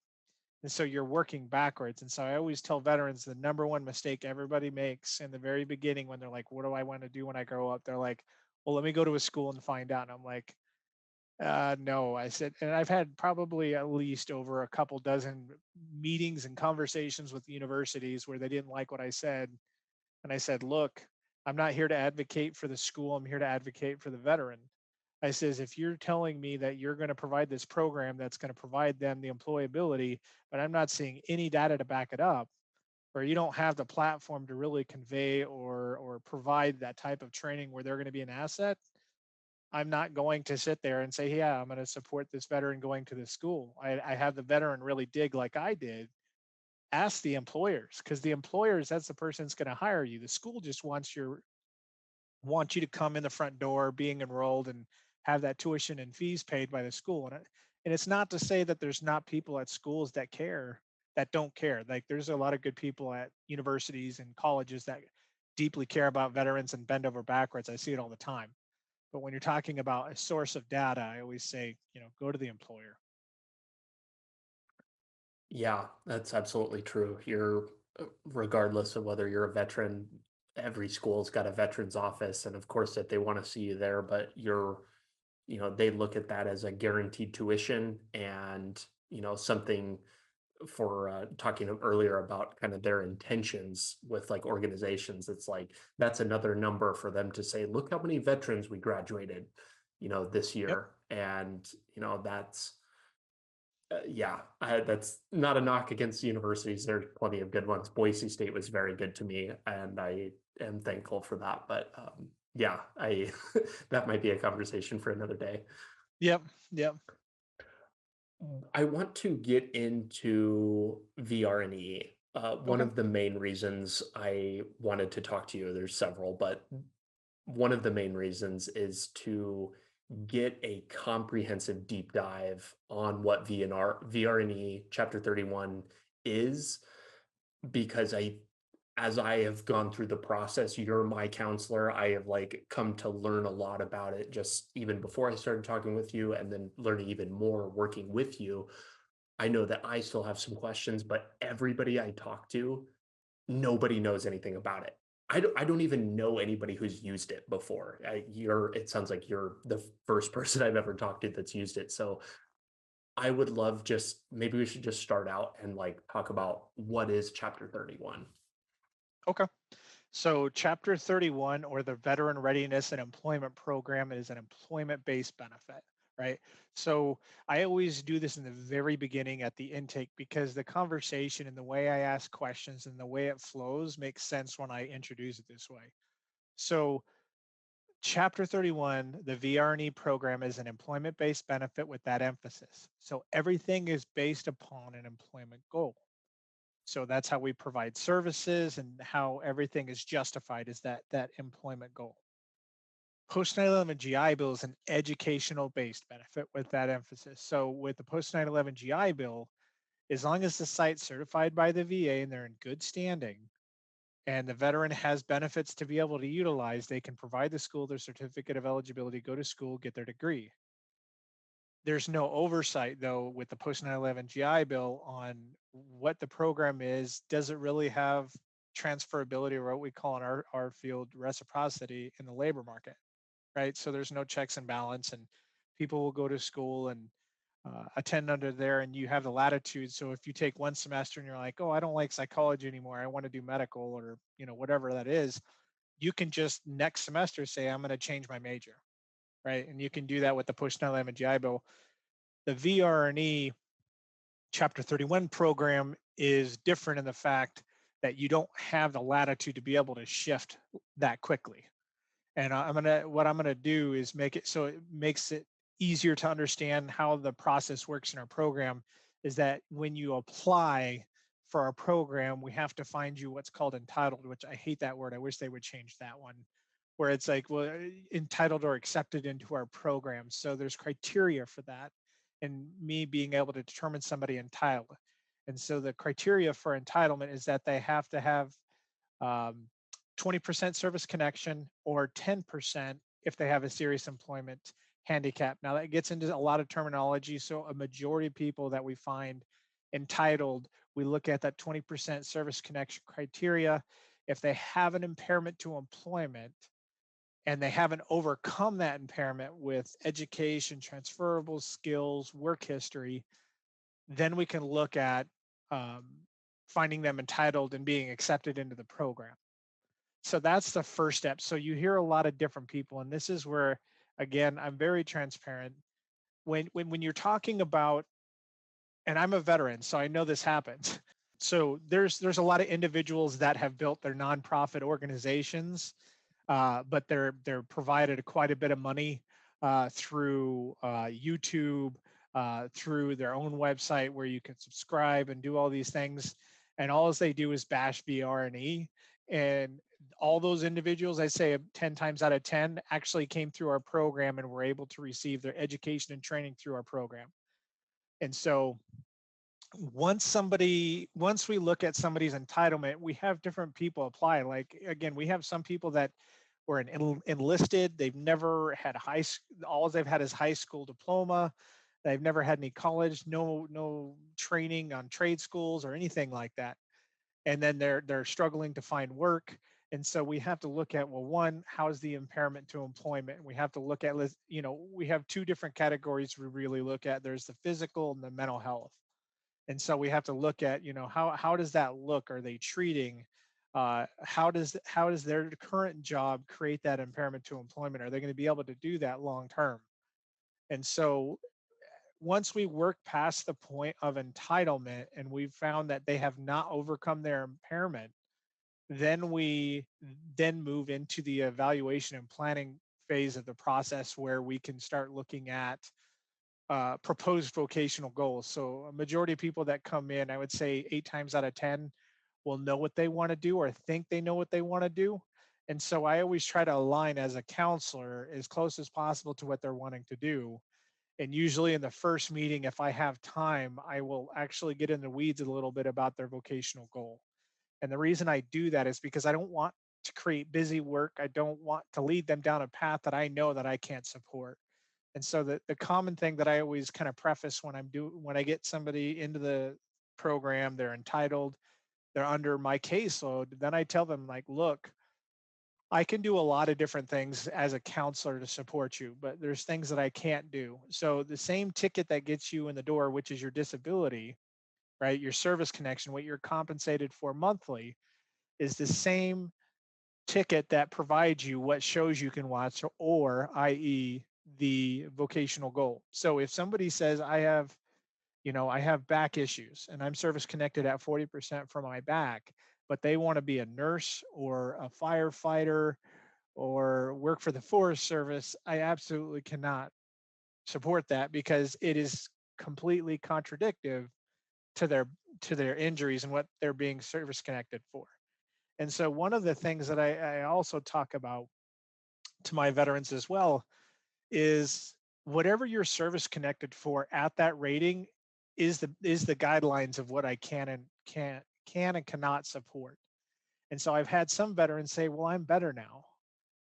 B: And so you're working backwards. And so I always tell veterans the number one mistake everybody makes in the very beginning when they're like, what do I want to do when I grow up? They're like, well, let me go to a school and find out. And I'm like, no, I said, and I've had probably at least over a couple dozen meetings and conversations with universities where they didn't like what I said. And I said, look, I'm not here to advocate for the school. I'm here to advocate for the veteran. I says, if you're telling me that you're going to provide this program that's going to provide them the employability, but I'm not seeing any data to back it up, or you don't have the platform to really convey or provide that type of training where they're going to be an asset, I'm not going to sit there and say, yeah, I'm going to support this veteran going to this school. I have the veteran really dig like I did. Ask the employers, because the employers, that's the person that's going to hire you. The school just wants you to come in the front door being enrolled and have that tuition and fees paid by the school. And it's not to say that there's not people at schools that care, that don't care. Like, there's a lot of good people at universities and colleges that deeply care about veterans and bend over backwards. I see it all the time. But when you're talking about a source of data, I always say, go to the employer.
A: Yeah, that's absolutely true. Regardless of whether you're a veteran, every school's got a veterans office, and of course that they want to see you there, but they look at that as a guaranteed tuition and, something for talking earlier about kind of their intentions with like organizations. It's like that's another number for them to say, look how many veterans we graduated, this
B: Yep.
A: year. And, that's yeah, that's not a knock against universities. There are plenty of good ones. Boise State was very good to me, and I am thankful for that. But yeah, I that might be a conversation for another day.
B: Yep. Yep.
A: I want to get into VRE. One
B: Okay.
A: of the main reasons I wanted to talk to you, there's several, but one of the main reasons is to get a comprehensive deep dive on what VRE Chapter 31 is, because as I have gone through the process, you're my counselor. I have like come to learn a lot about it just even before I started talking with you, and then learning even more working with you. I know that I still have some questions, but everybody I talk to, nobody knows anything about it. I don't even know anybody who's used it before. It sounds like you're the first person I've ever talked to that's used it. So I would love, just maybe we should just start out and like talk about what is Chapter 31.
B: Okay. So, Chapter 31, or the Veteran Readiness and Employment Program, is an employment based benefit, right? So, I always do this in the very beginning at the intake, because the conversation and the way I ask questions and the way it flows makes sense when I introduce it this way. So, Chapter 31, the VRNE program, is an employment based benefit with that emphasis. So, everything is based upon an employment goal. So that's how we provide services, and how everything is justified is that employment goal. Post 9/11 GI Bill is an educational based benefit with that emphasis. So with the post 9/11 GI Bill, as long as the site's certified by the VA and they're in good standing, and the veteran has benefits to be able to utilize, they can provide the school their certificate of eligibility, go to school, get their degree. There's no oversight, though, with the post 9/11 GI Bill on what the program is. Does it really have transferability, or what we call in our field reciprocity in the labor market, right? So there's no checks and balance, and people will go to school and attend under there, and you have the latitude. So if you take one semester and you're like, oh, I don't like psychology anymore, I want to do medical, or whatever that is, you can just next semester say, I'm going to change my major, right? And you can do that with the post 9/11 GI Bill. The VRNE Chapter 31 program is different in the fact that you don't have the latitude to be able to shift that quickly. And what I'm gonna do is make it so it makes it easier to understand how the process works in our program. Is that when you apply for our program, we have to find you what's called entitled, which I hate that word. I wish they would change that one, where it's like, well, entitled or accepted into our program. So there's criteria for that, and me being able to determine somebody entitled. And so the criteria for entitlement is that they have to have um, 20% service connection or 10% if they have a serious employment handicap. Now that gets into a lot of terminology. So a majority of people that we find entitled, we look at that 20% service connection criteria. If they have an impairment to employment and they haven't overcome that impairment with education, transferable skills, work history, then we can look at um, finding them entitled and being accepted into the program. So that's the first step. So you hear a lot of different people, and this is where, again, I'm very transparent. When you're talking about, and I'm a veteran, so I know this happens. So there's a lot of individuals that have built their nonprofit organizations, but they're provided quite a bit of money through YouTube, through their own website where you can subscribe and do all these things, and all they do is bash VRE, and all those individuals, I say 10 times out of 10, actually came through our program and were able to receive their education and training through our program. And so once we look at somebody's entitlement, we have different people apply. Like, again, we have some people that were enlisted. They've never had all they've had is high school diploma. They've never had any college, no training on trade schools or anything like that. And then they're struggling to find work. And so we have to look at, well, one, how's the impairment to employment? And we have to look at, we have two different categories we really look at. There's the physical and the mental health. And so we have to look at, how does that look? Are they treating? How does their current job create that impairment to employment? Are they going to be able to do that long term? And so once we work past the point of entitlement and we've found that they have not overcome their impairment, then we then move into the evaluation and planning phase of the process where we can start looking at proposed vocational goals. So a majority of people that come in, I would say 8 times out of 10 will know what they want to do or think they know what they want to do. And so I always try to align as a counselor as close as possible to what they're wanting to do. And usually in the first meeting, if I have time, I will actually get in the weeds a little bit about their vocational goal. And the reason I do that is because I don't want to create busy work. I don't want to lead them down a path that I know that I can't support. And so the common thing that I always kind of preface when I get somebody into the program, they're entitled, they're under my caseload, then I tell them, like, look, I can do a lot of different things as a counselor to support you, but there's things that I can't do. So the same ticket that gets you in the door, which is your disability, right? Your service connection, what you're compensated for monthly, is the same ticket that provides you what shows you can watch, or i.e. the vocational goal. So if somebody says, I have back issues and I'm service connected at 40% for my back, but they want to be a nurse or a firefighter or work for the Forest Service, I absolutely cannot support that because it is completely contradictive to their injuries and what they're being service connected for. And so one of the things that I also talk about to my veterans as well is whatever you're service connected for at that rating is the guidelines of what I can and cannot support. And so I've had some veterans say, well, I'm better now.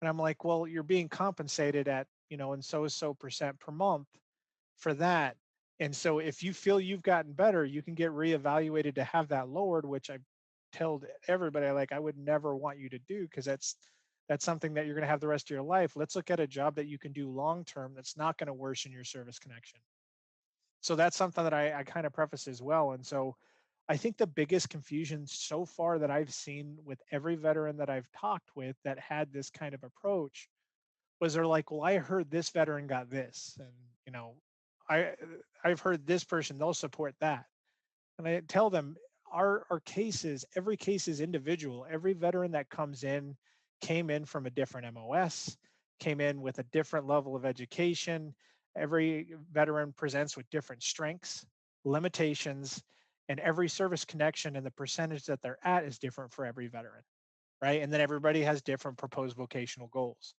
B: And I'm like, well, you're being compensated at, and so percent per month for that. And so if you feel you've gotten better, you can get reevaluated to have that lowered, which I told everybody, like, I would never want you to do, because that's something that you're going to have the rest of your life. Let's look at a job that you can do long term that's not going to worsen your service connection. So that's something that I kind of preface as well. And so I think the biggest confusion so far that I've seen with every veteran that I've talked with that had this kind of approach was, they're like, well, I heard this veteran got this, and I I've heard this person, they'll support that. And I tell them, our cases, every case is individual. Every veteran that comes in came in from a different MOS, came in with a different level of education. Every veteran presents with different strengths, limitations, And every service connection and the percentage that they're at is different for every veteran, right? And then everybody has different proposed vocational goals.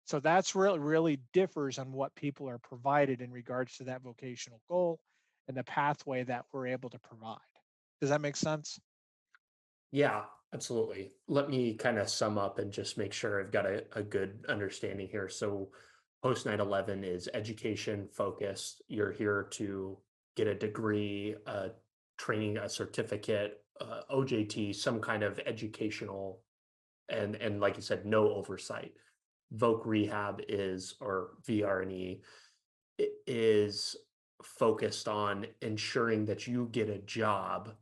B: So that's really differs on what people are provided in regards to that vocational goal and the pathway that we're able to provide. Does that make sense?
A: Yeah, absolutely. Let me kind of sum up and just make sure I've got a good understanding here. So, post 9/11 is education focused. You're here to get a degree, training, a certificate, OJT, some kind of educational, and like you said, no oversight. Voc rehab is, or VRE is focused on ensuring that you get a job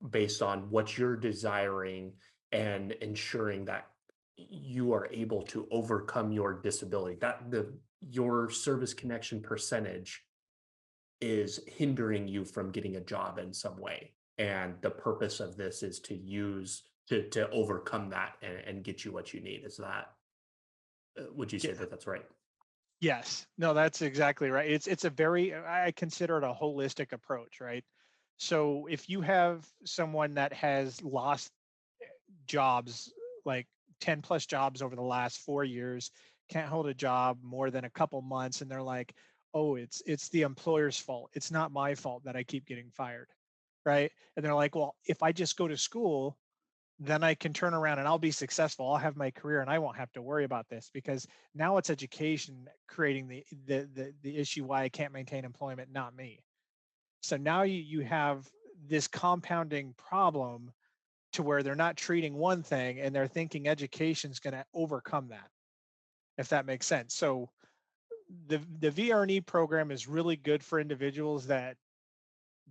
A: based on what you're desiring and ensuring that you are able to overcome your disability, that the your service connection percentage is hindering you from getting a job in some way, and the purpose of this is to use to overcome that and get you what you need. Is that would you say
B: Yeah.
A: that that's right?
B: Yes. No, that's exactly right. It's a very, I consider it a holistic approach, right? So if you have someone that has lost jobs, like 10 plus jobs over the last 4 years, can't hold a job more than a couple months, and they're like, oh, it's the employer's fault. It's not my fault that I keep getting fired. Right. And they're like, well, if I just go to school, then I can turn around and I'll be successful. I'll have my career and I won't have to worry about this, because now it's education creating the issue why I can't maintain employment, not me. So now you have this compounding problem to where they're not treating one thing and they're thinking education is going to overcome that, if that makes sense. So the VRE program is really good for individuals that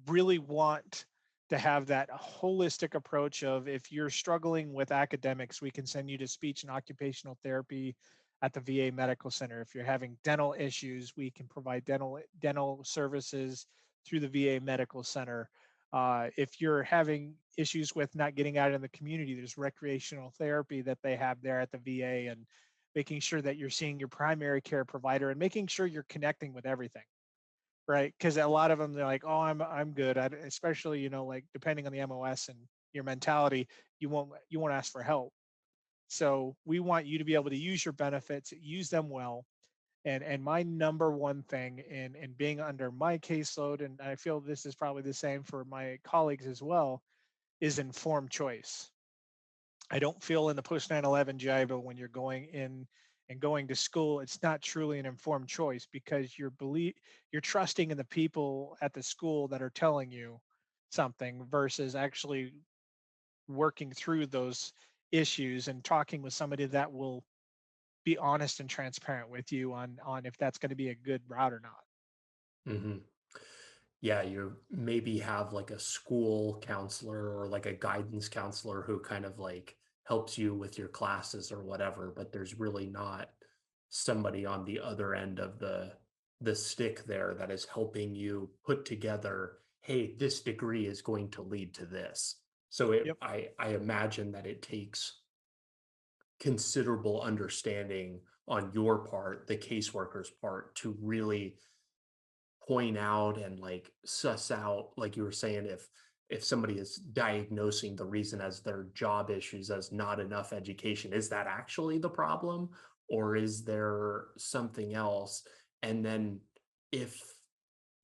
B: really want to have that holistic approach of, if you're struggling with academics, we can send you to speech and occupational therapy at the VA Medical Center. If you're having dental issues, we can provide dental services through the VA Medical Center. If you're having issues with not getting out in the community, there's recreational therapy that they have there at the VA, and making sure that you're seeing your primary care provider and making sure you're connecting with everything, right? Because a lot of them, they're like, "Oh, I'm good." Especially, like depending on the MOS and your mentality, you won't ask for help. So we want you to be able to use your benefits, use them well. And my number one thing in being under my caseload, and I feel this is probably the same for my colleagues as well, is informed choice. I don't feel in the post 9/11 GI Bill, when you're going in and going to school, it's not truly an informed choice, because you're trusting in the people at the school that are telling you something versus actually working through those issues and talking with somebody that will be honest and transparent with you on if that's going to be a good route or not.
A: Mhm. Yeah, you maybe have like a school counselor or like a guidance counselor who kind of like helps you with your classes or whatever, but there's really not somebody on the other end of the stick there that is helping you put together, hey, this degree is going to lead to this. So
B: Yep.
A: I imagine that it takes considerable understanding on your part, the caseworker's part, to really point out and like suss out, like you were saying, if somebody is diagnosing the reason as their job issues as not enough education, is that actually the problem, or is there something else? And then if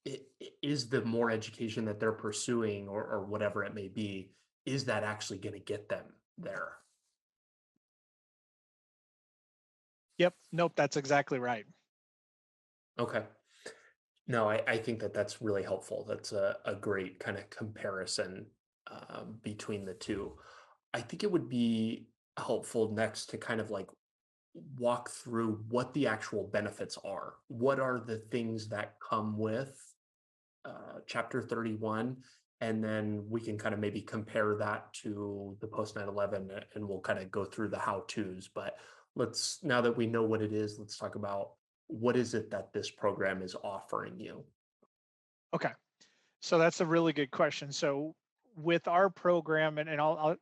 A: it is the more education that they're pursuing, or whatever it may be, is that actually going to get them there?
B: Yep. Nope. That's exactly right.
A: Okay. No, I think that that's really helpful. That's a great kind of comparison between the two. I think it would be helpful next to kind of like walk through what the actual benefits are. What are the things that come with Chapter 31? And then we can kind of maybe compare that to the post 9/11, and we'll kind of go through the how to's. But let's, now that we know what it is, let's talk about what is it that this program is offering you.
B: Okay. So that's a really good question. So with our program, and I'll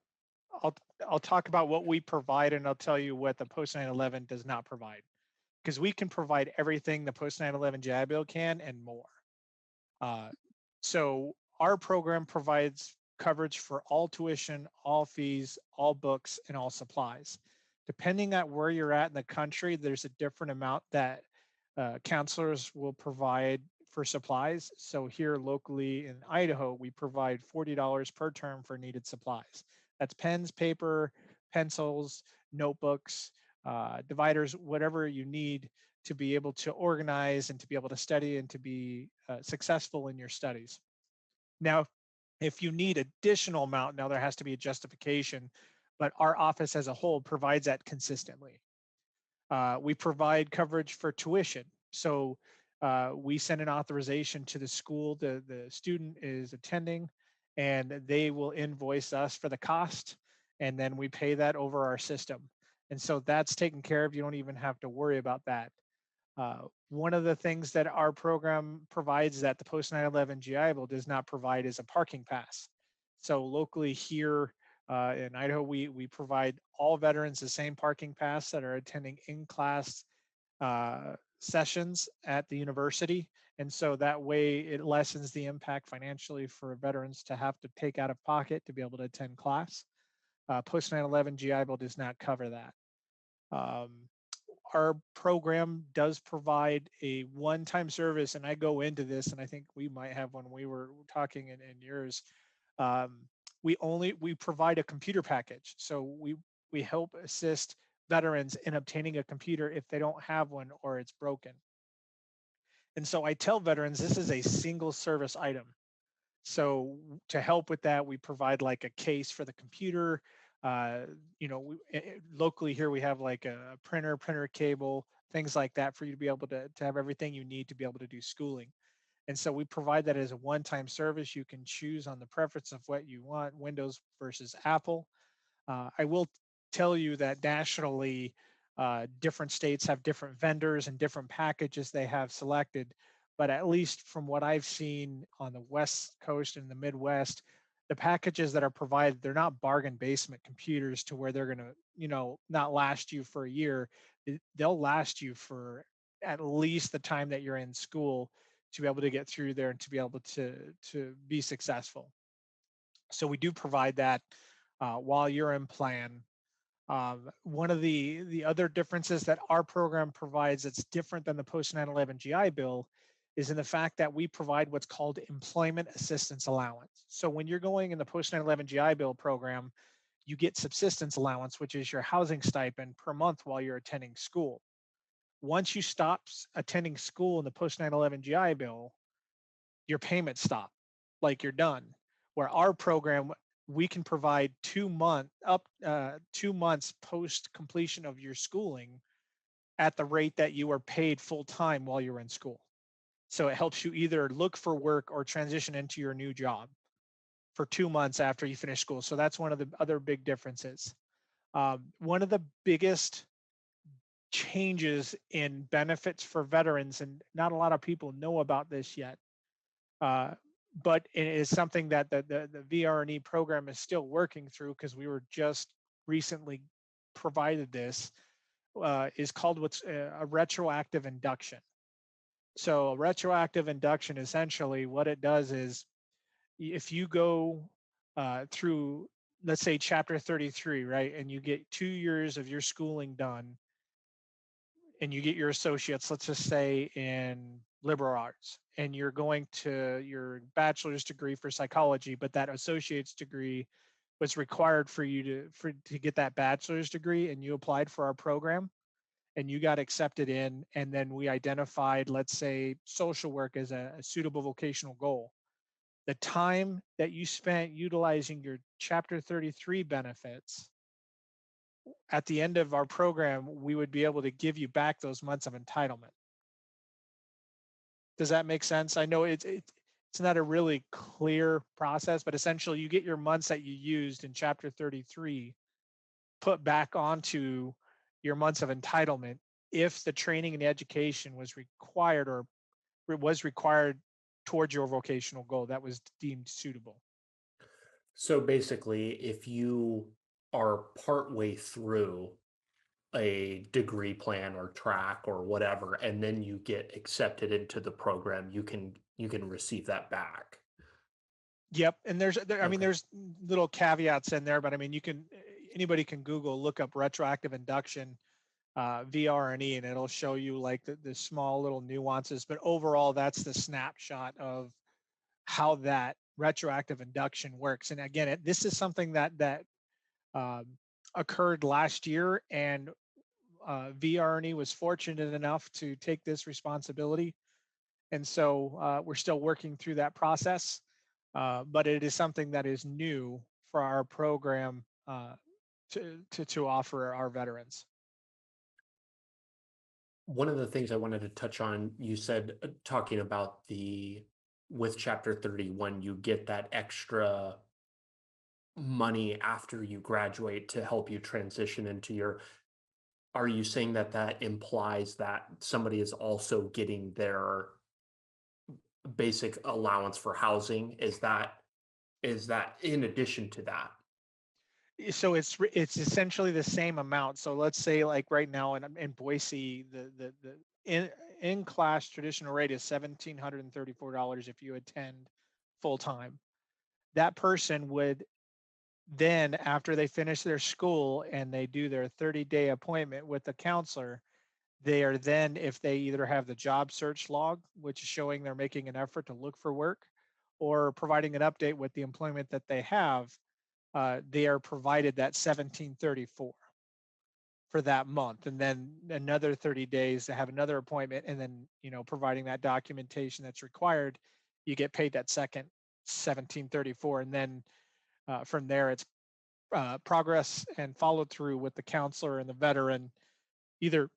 B: I'll talk about what we provide, and I'll tell you what the post 9/11 does not provide, because we can provide everything the post 9/11 JAB bill can and more. Uh, so our program provides coverage for all tuition, all fees, all books, and all supplies. Depending on where you're at in the country, there's a different amount that counselors will provide for supplies. So here locally in Idaho, we provide $40 per term for needed supplies. That's pens, paper, pencils, notebooks, dividers, whatever you need to be able to organize and to be able to study and to be successful in your studies. Now, if you need additional amount, now there has to be a justification, but our office as a whole provides that consistently. We provide coverage for tuition. So we send an authorization to the school the student is attending, and they will invoice us for the cost, and then we pay that over our system. And so that's taken care of. You don't even have to worry about that. One of the things that our program provides that the post 9/11 GI Bill does not provide is a parking pass. So locally here in Idaho, we provide all veterans the same parking pass that are attending in-class sessions at the university. And so that way it lessens the impact financially for veterans to have to take out of pocket to be able to attend class. Post 9/11 GI Bill does not cover that. Um, our program does provide a one-time service, and I go into this, and I think we might have when we were talking in yours. Um, we provide a computer package, so we help assist veterans in obtaining a computer if they don't have one or it's broken. And so I tell veterans this is a single service item. So to help with that, we provide like a case for the computer. Locally here we have like a printer cable, things like that for you to be able to have everything you need to be able to do schooling. And so we provide that as a one-time service. You can choose on the preference of what you want, Windows versus Apple. I will tell you that nationally, different states have different vendors and different packages they have selected. But at least from what I've seen on the West Coast and the Midwest, the packages that are provided, they're not bargain basement computers to where they're going to, not last you for a year. They'll last you for at least the time that you're in school to be able to get through there and to be able to be successful. So we do provide that while you're in plan. One of the other differences that our program provides that's different than the post 9/11 GI Bill is in the fact that we provide what's called employment assistance allowance. So when you're going in the post 9/11 GI Bill program, you get subsistence allowance, which is your housing stipend per month while you're attending school. Once you stop attending school in the post 9/11 GI Bill, your payments stop, like you're done. Where our program, we can provide 2 months post completion of your schooling at the rate that you are paid full time while you're in school. So it helps you either look for work or transition into your new job for 2 months after you finish school. So that's one of the other big differences. One of the biggest changes in benefits for veterans, and not a lot of people know about this yet, uh, but it is something that the VRE program is still working through because we were just recently provided this, is called what's a retroactive induction. So a retroactive induction, essentially what it does is if you go through, let's say chapter 33, right, and you get 2 years of your schooling done and you get your associates, let's just say in liberal arts, and you're going to your bachelor's degree for psychology, but that associate's degree was required for you to get that bachelor's degree, and you applied for our program and you got accepted in, and then we identified, let's say, social work as a suitable vocational goal. The time that you spent utilizing your chapter 33 benefits at the end of our program, we would be able to give you back those months of entitlement. Does that make sense? I know it's not a really clear process, but essentially you get your months that you used in chapter 33 put back onto your months of entitlement if the training and education was required or it was required towards your vocational goal that was deemed suitable.
A: So basically, if you are partway through a degree plan or track or whatever, and then you get accepted into the program, you can receive that back.
B: Yep. And I mean,
A: Okay.
B: there's little caveats in there, but I mean, anybody can Google, look up retroactive induction, VRE, and it'll show you like the small little nuances. But overall, that's the snapshot of how that retroactive induction works. And again, this is something that um, occurred last year, and VRE was fortunate enough to take this responsibility. And so we're still working through that process, but it is something that is new for our program to offer our veterans.
A: One of the things I wanted to touch on, you said talking about with Chapter 31, you get that extra money after you graduate to help you transition into are you saying that that implies that somebody is also getting their basic allowance for housing? Is that in addition to that?
B: So it's essentially the same amount. So let's say like right now in Boise, the in class traditional rate is $1,734 if you attend full time. That person would then, after they finish their school and they do their 30-day appointment with the counselor, they are then, if they either have the job search log, which is showing they're making an effort to look for work, or providing an update with the employment that they have, they are provided that 1734 for that month. And then another 30 days to have another appointment. And then, providing that documentation that's required, you get paid that second 1734. And then from there, it's progress and follow through with the counselor and the veteran, either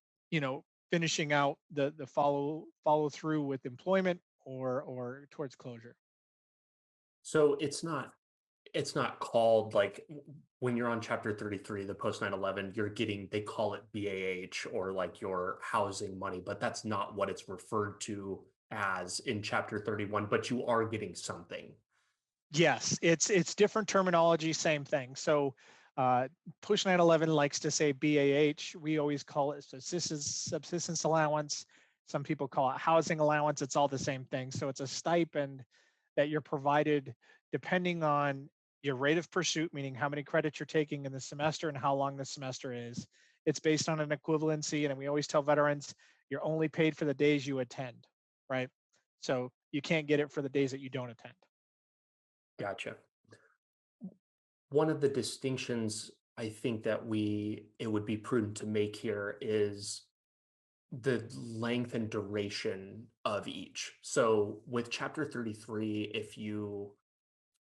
B: finishing out the follow through with employment or towards closure.
A: So it's not called like when you're on Chapter 33, the post 9/11, you're getting, they call it BAH or like your housing money, but that's not what it's referred to as in Chapter 31, but you are getting something.
B: Yes, it's different terminology, same thing. So push 911 likes to say BAH. We always call it subsistence allowance. Some people call it housing allowance. It's all the same thing. So it's a stipend that you're provided depending on your rate of pursuit, meaning how many credits you're taking in the semester and how long the semester is. It's based on an equivalency. And we always tell veterans you're only paid for the days you attend, right? So you can't get it for the days that you don't attend.
A: Gotcha. One of the distinctions I think that it would be prudent to make here is the length and duration of each. So with Chapter 33, if you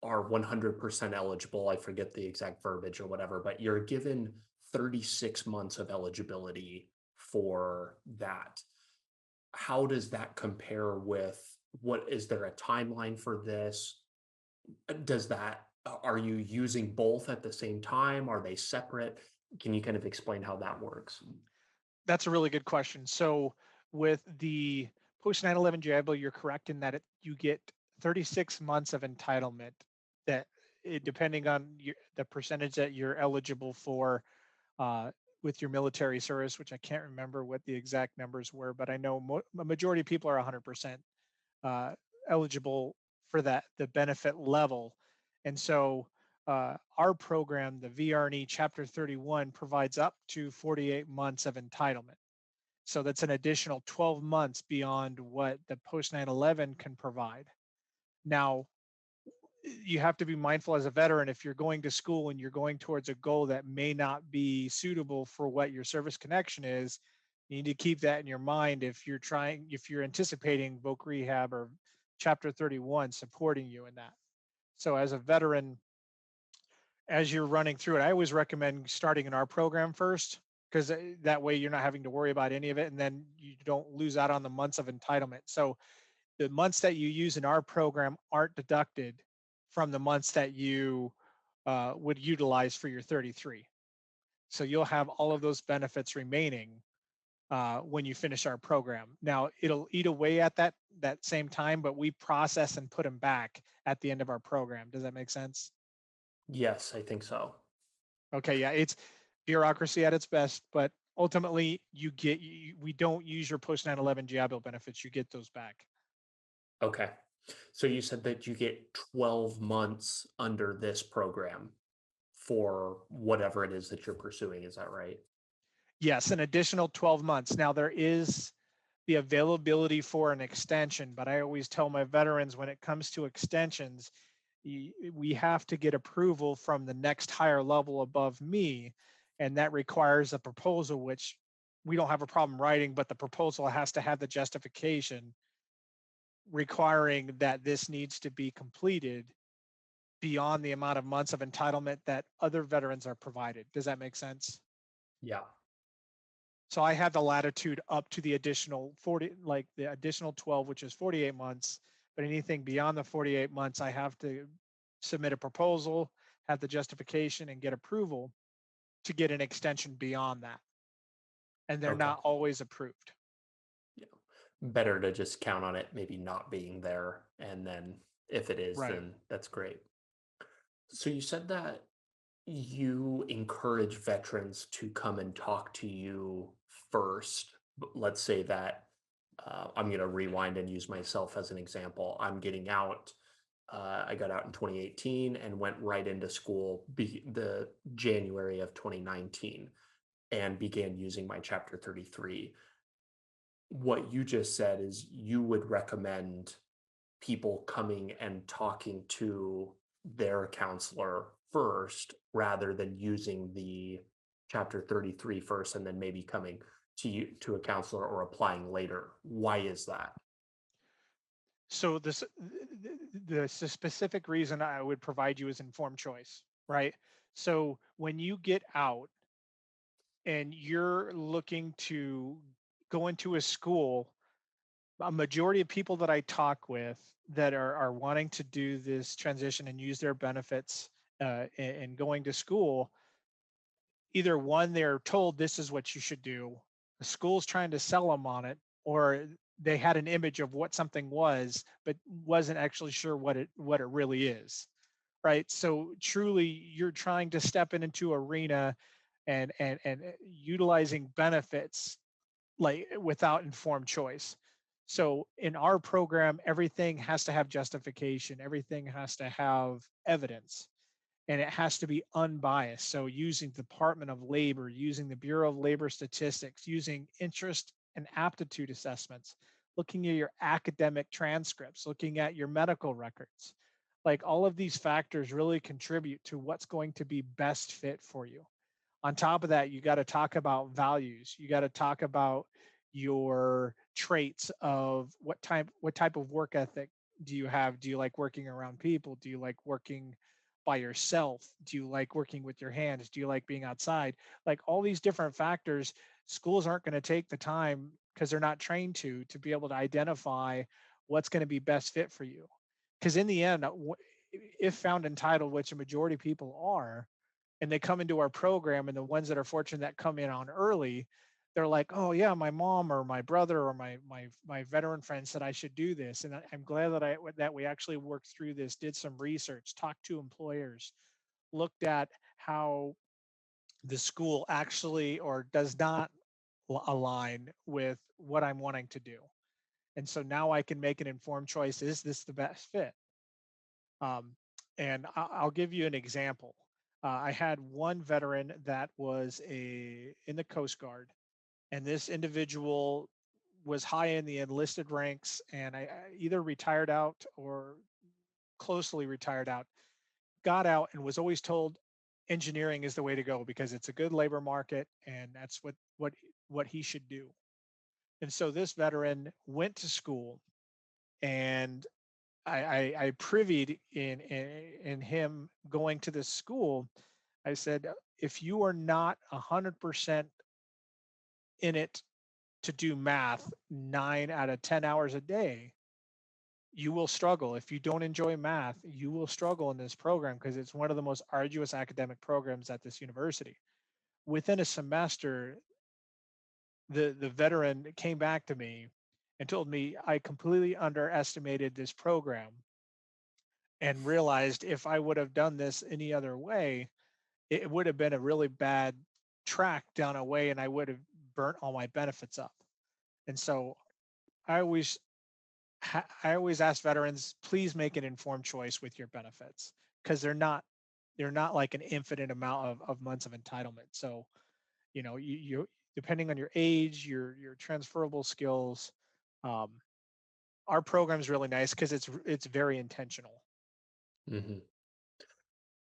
A: are 100% eligible, I forget the exact verbiage or whatever, but you're given 36 months of eligibility for that. How does that compare with what is there a timeline for this? Are you using both at the same time? Are they separate? Can you kind of explain how that works?
B: That's a really good question. So with the post 9/11 JIBO, you're correct in that you get 36 months of entitlement that depending on the percentage that you're eligible for with your military service, which I can't remember what the exact numbers were, but I know a majority of people are 100% uh, eligible for the benefit level. And so our program, the VRE Chapter 31, provides up to 48 months of entitlement. So that's an additional 12 months beyond what the post 9/11 can provide. Now, you have to be mindful as a veteran if you're going to school and you're going towards a goal that may not be suitable for what your service connection is. You need to keep that in your mind if you're anticipating voc rehab or Chapter 31 supporting you in that. So as a veteran, as you're running through it, I always recommend starting in our program first, because that way you're not having to worry about any of it, and then you don't lose out on the months of entitlement. So the months that you use in our program aren't deducted from the months that you would utilize for your 33. So you'll have all of those benefits remaining when you finish our program. Now it'll eat away at that same time, but we process and put them back at the end of our program. Does that make sense?
A: Yes, I think so.
B: Okay, yeah, it's bureaucracy at its best, but ultimately we don't use your post 9/11 GI Bill benefits. You get those back.
A: Okay. So you said that you get 12 months under this program for whatever it is that you're pursuing. Is that right?
B: Yes, an additional 12 months. Now, there is the availability for an extension, but I always tell my veterans when it comes to extensions, we have to get approval from the next higher level above me, and that requires a proposal, which we don't have a problem writing, but the proposal has to have the justification requiring that this needs to be completed beyond the amount of months of entitlement that other veterans are provided. Does that make sense?
A: Yeah.
B: So I have the latitude up to the additional 40, like the additional 12, which is 48 months. But anything beyond the 48 months, I have to submit a proposal, have the justification, and get approval to get an extension beyond that. And they're
A: Okay.
B: not always approved.
A: Yeah. Better to just count on it maybe not being there. And then if it is,
B: Right.
A: then that's great. So you said that you encourage veterans to come and talk to you first. Let's say that I'm going to rewind and use myself as an example. I'm getting out. I got out in 2018 and went right into school the January of 2019 and began using my Chapter 33. What you just said is you would recommend people coming and talking to their counselor first rather than using the Chapter 33 first and then maybe coming to you to a counselor or applying later. Why is that?
B: So the specific reason I would provide you is informed choice, right? So when you get out and you're looking to go into a school, a majority of people that I talk with that are wanting to do this transition and use their benefits in going to school, either one, they're told this is what you should do, the school's trying to sell them on it, or they had an image of what something was, but wasn't actually sure what it really is. Right. So truly you're trying to step into arena and utilizing benefits like without informed choice. So in our program, everything has to have justification, everything has to have evidence, and it has to be unbiased. So using Department of Labor, using the Bureau of Labor Statistics, using interest and aptitude assessments, looking at your academic transcripts, looking at your medical records. Like all of these factors really contribute to what's going to be best fit for you. On top of that, you got to talk about values. You got to talk about your traits of what type of work ethic do you have? Do you like working around people? Do you like working by yourself? Do you like working with your hands? Do you like being outside? Like all these different factors, schools aren't going to take the time because they're not trained to be able to identify what's going to be best fit for you. Because in the end, if found entitled, which a majority of people are, and they come into our program, and the ones that are fortunate that come in on early, they're like, oh yeah, my mom or my brother or my veteran friend said I should do this, and I'm glad that we actually worked through this, did some research, talked to employers, looked at how the school actually or does not align with what I'm wanting to do. And so now I can make an informed choice. Is this the best fit? Um, and I'll give you an example. I had one veteran that was in the Coast Guard, and this individual was high in the enlisted ranks, and I either retired out or closely retired out. Got out and was always told engineering is the way to go because it's a good labor market, and that's what he should do. And so this veteran went to school, and I privied in him going to this school. I said, if you are not 100% in it to do math 9 out of 10 hours a day, you will struggle. If you don't enjoy math, you will struggle in this program because it's one of the most arduous academic programs at this university. Within a semester, the veteran came back to me and told me I completely underestimated this program and realized if I would have done this any other way, it would have been a really bad track down a way and I would have burnt all my benefits up. And so I always I always ask veterans, please make an informed choice with your benefits, because they're not like an infinite amount of months of entitlement. So, you depending on your age, your transferable skills, um, our program's really nice because it's very intentional.
A: Mhm.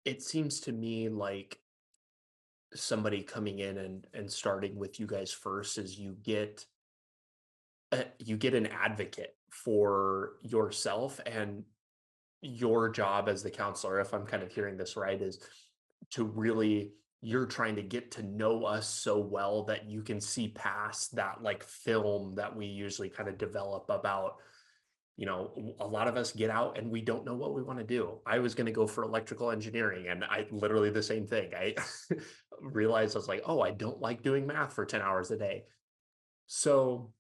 A: It seems to me like somebody coming in and starting with you guys first is you get an advocate for yourself, and your job as the counselor, if I'm kind of hearing this right, is to really you're trying to get to know us so well that you can see past that like film that we usually kind of develop about, a lot of us get out and we don't know what we want to do. I was going to go for electrical engineering, and I literally the same thing. I realized I was like, oh, I don't like doing math for 10 hours a day. So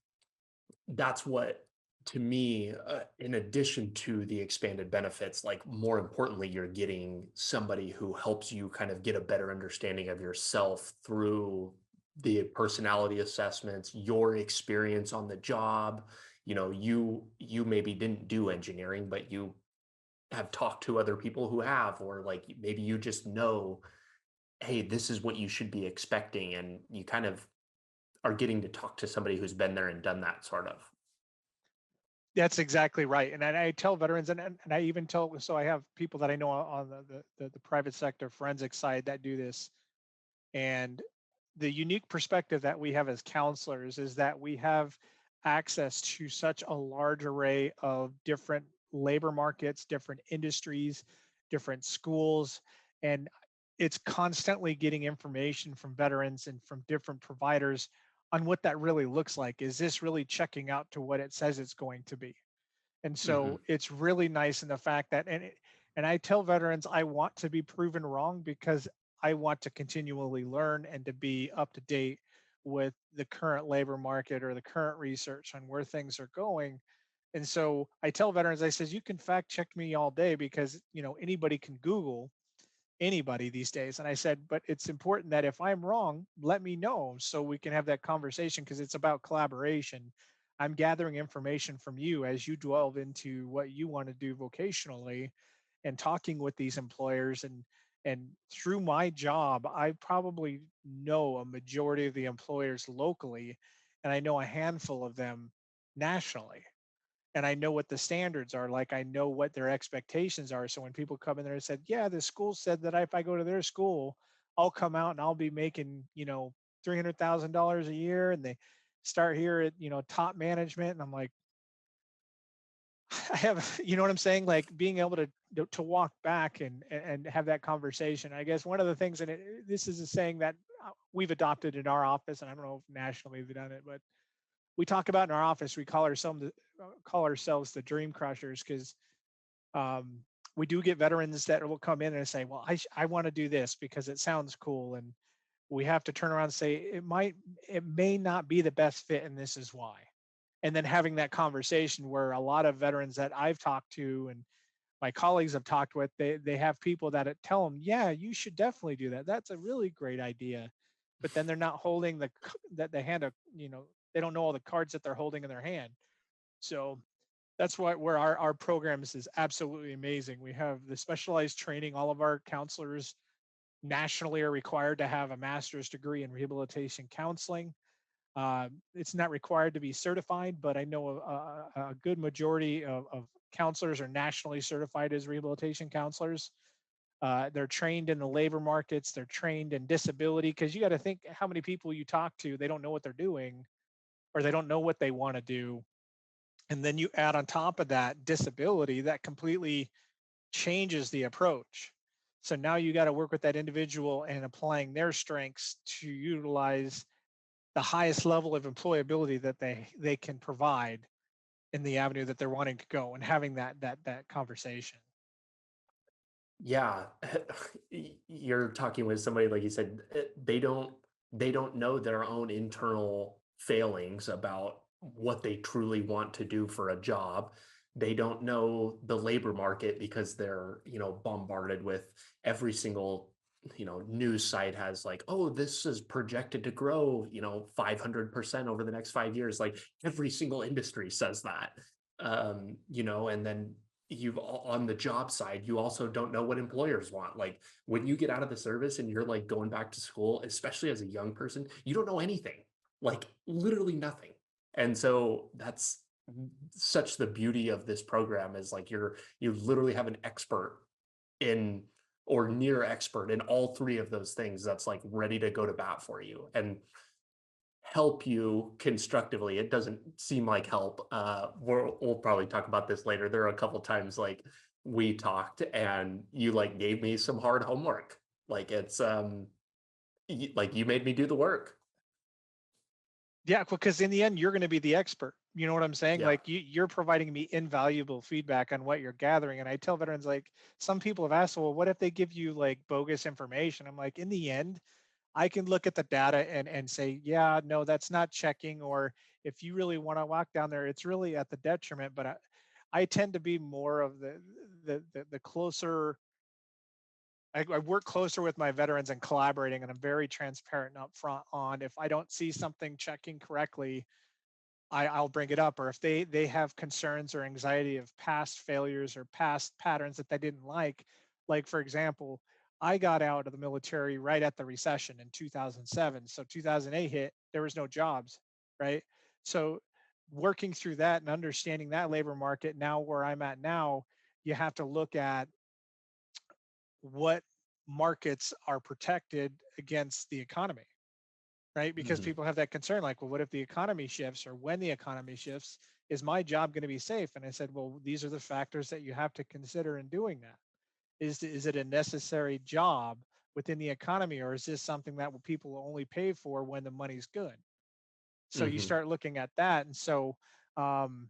A: that's what, to me, in addition to the expanded benefits, like more importantly, you're getting somebody who helps you kind of get a better understanding of yourself through the personality assessments, your experience on the job. You maybe didn't do engineering, but you have talked to other people who have, or like maybe you just know, hey, this is what you should be expecting, and you kind of are getting to talk to somebody who's been there and done that sort of.
B: That's exactly right. And I tell veterans, and I even tell, so I have people that I know on the private sector forensic side that do this. And the unique perspective that we have as counselors is that we have access to such a large array of different labor markets, different industries, different schools, and it's constantly getting information from veterans and from different providers on what that really looks like. Is this really checking out to what it says it's going to be? And so
A: Mhm.
B: it's really nice in the fact that, and I tell veterans I want to be proven wrong because I want to continually learn and to be up to date with the current labor market or the current research on where things are going. And so I tell veterans, I says, you can fact check me all day because anybody can Google anybody these days. And I said, but it's important that if I'm wrong, let me know so we can have that conversation because it's about collaboration. I'm gathering information from you as you delve into what you want to do vocationally and talking with these employers, and through my job, I probably know a majority of the employers locally, and I know a handful of them nationally, and I know what the standards are. Like I know what their expectations are. So when people come in there and said, "Yeah, the school said that if I go to their school, I'll come out and I'll be making $300,000 a year," and they start here at top management, and I'm like, I have, what I'm saying, like being able to walk back and have that conversation. I guess one of the things, and this is a saying that we've adopted in our office, and I don't know if nationally they've done it, but we talk about in our office, we call ourselves the dream crushers because um, we do get veterans that will come in and say, well, I want to do this because it sounds cool. And we have to turn around and say, it may not be the best fit, and this is why. And then having that conversation where a lot of veterans that I've talked to and my colleagues have talked with, they have people that tell them, yeah, you should definitely do that. That's a really great idea. But then they're not holding that the hand of, they don't know all the cards that they're holding in their hand. So that's where our programs is absolutely amazing. We have the specialized training. All of our counselors nationally are required to have a master's degree in rehabilitation counseling. It's not required to be certified, but I know a good majority of counselors are nationally certified as rehabilitation counselors. They're trained in the labor markets. They're trained in disability because you got to think how many people you talk to, they don't know what they're doing or they don't know what they want to do. And then you add on top of that disability that completely changes the approach. So now you got to work with that individual and applying their strengths to utilize the highest level of employability that they can provide in the avenue that they're wanting to go, and having that conversation.
A: Yeah, you're talking with somebody like you said, they don't know their own internal failings about what they truly want to do for a job. They don't know the labor market because they're, bombarded with every single, news site has like, oh, this is projected to grow, 500% over the next 5 years. Like every single industry says that. And then on the job side, you also don't know what employers want. Like when you get out of the service and you're like going back to school, especially as a young person, you don't know anything, like literally nothing. And so that's such the beauty of this program is like you literally have an expert in or near expert in all three of those things that's like ready to go to bat for you and help you constructively. It doesn't seem like help. We'll probably talk about this later. There are a couple times like we talked and you like gave me some hard homework. Like like you made me do the work.
B: Yeah, because in the end, you're going to be the expert. You know what I'm saying?
A: Yeah.
B: Like you're providing me invaluable feedback on what you're gathering. And I tell veterans, like, some people have asked, well, what if they give you like bogus information? I'm like, in the end, I can look at the data and say, yeah, no, that's not checking. Or if you really want to walk down there, it's really at the detriment. But I tend to be more of the closer. I work closer with my veterans and collaborating, and I'm very transparent and upfront on if I don't see something checking correctly, I'll bring it up. Or if they have concerns or anxiety of past failures or past patterns that they didn't like for example, I got out of the military right at the recession in 2007. So 2008 hit, there was no jobs, right? So working through that and understanding that labor market now where I'm at now, you have to look at what markets are protected against the economy, right? Because
A: Mhm.
B: people have that concern, like, well, what if the economy shifts, or when the economy shifts, is my job going to be safe? And I said, well, these are the factors that you have to consider in doing that. Is it a necessary job within the economy, or is this something that people will only pay for when the money's good? So you
A: Mhm.
B: start looking at that. And so um,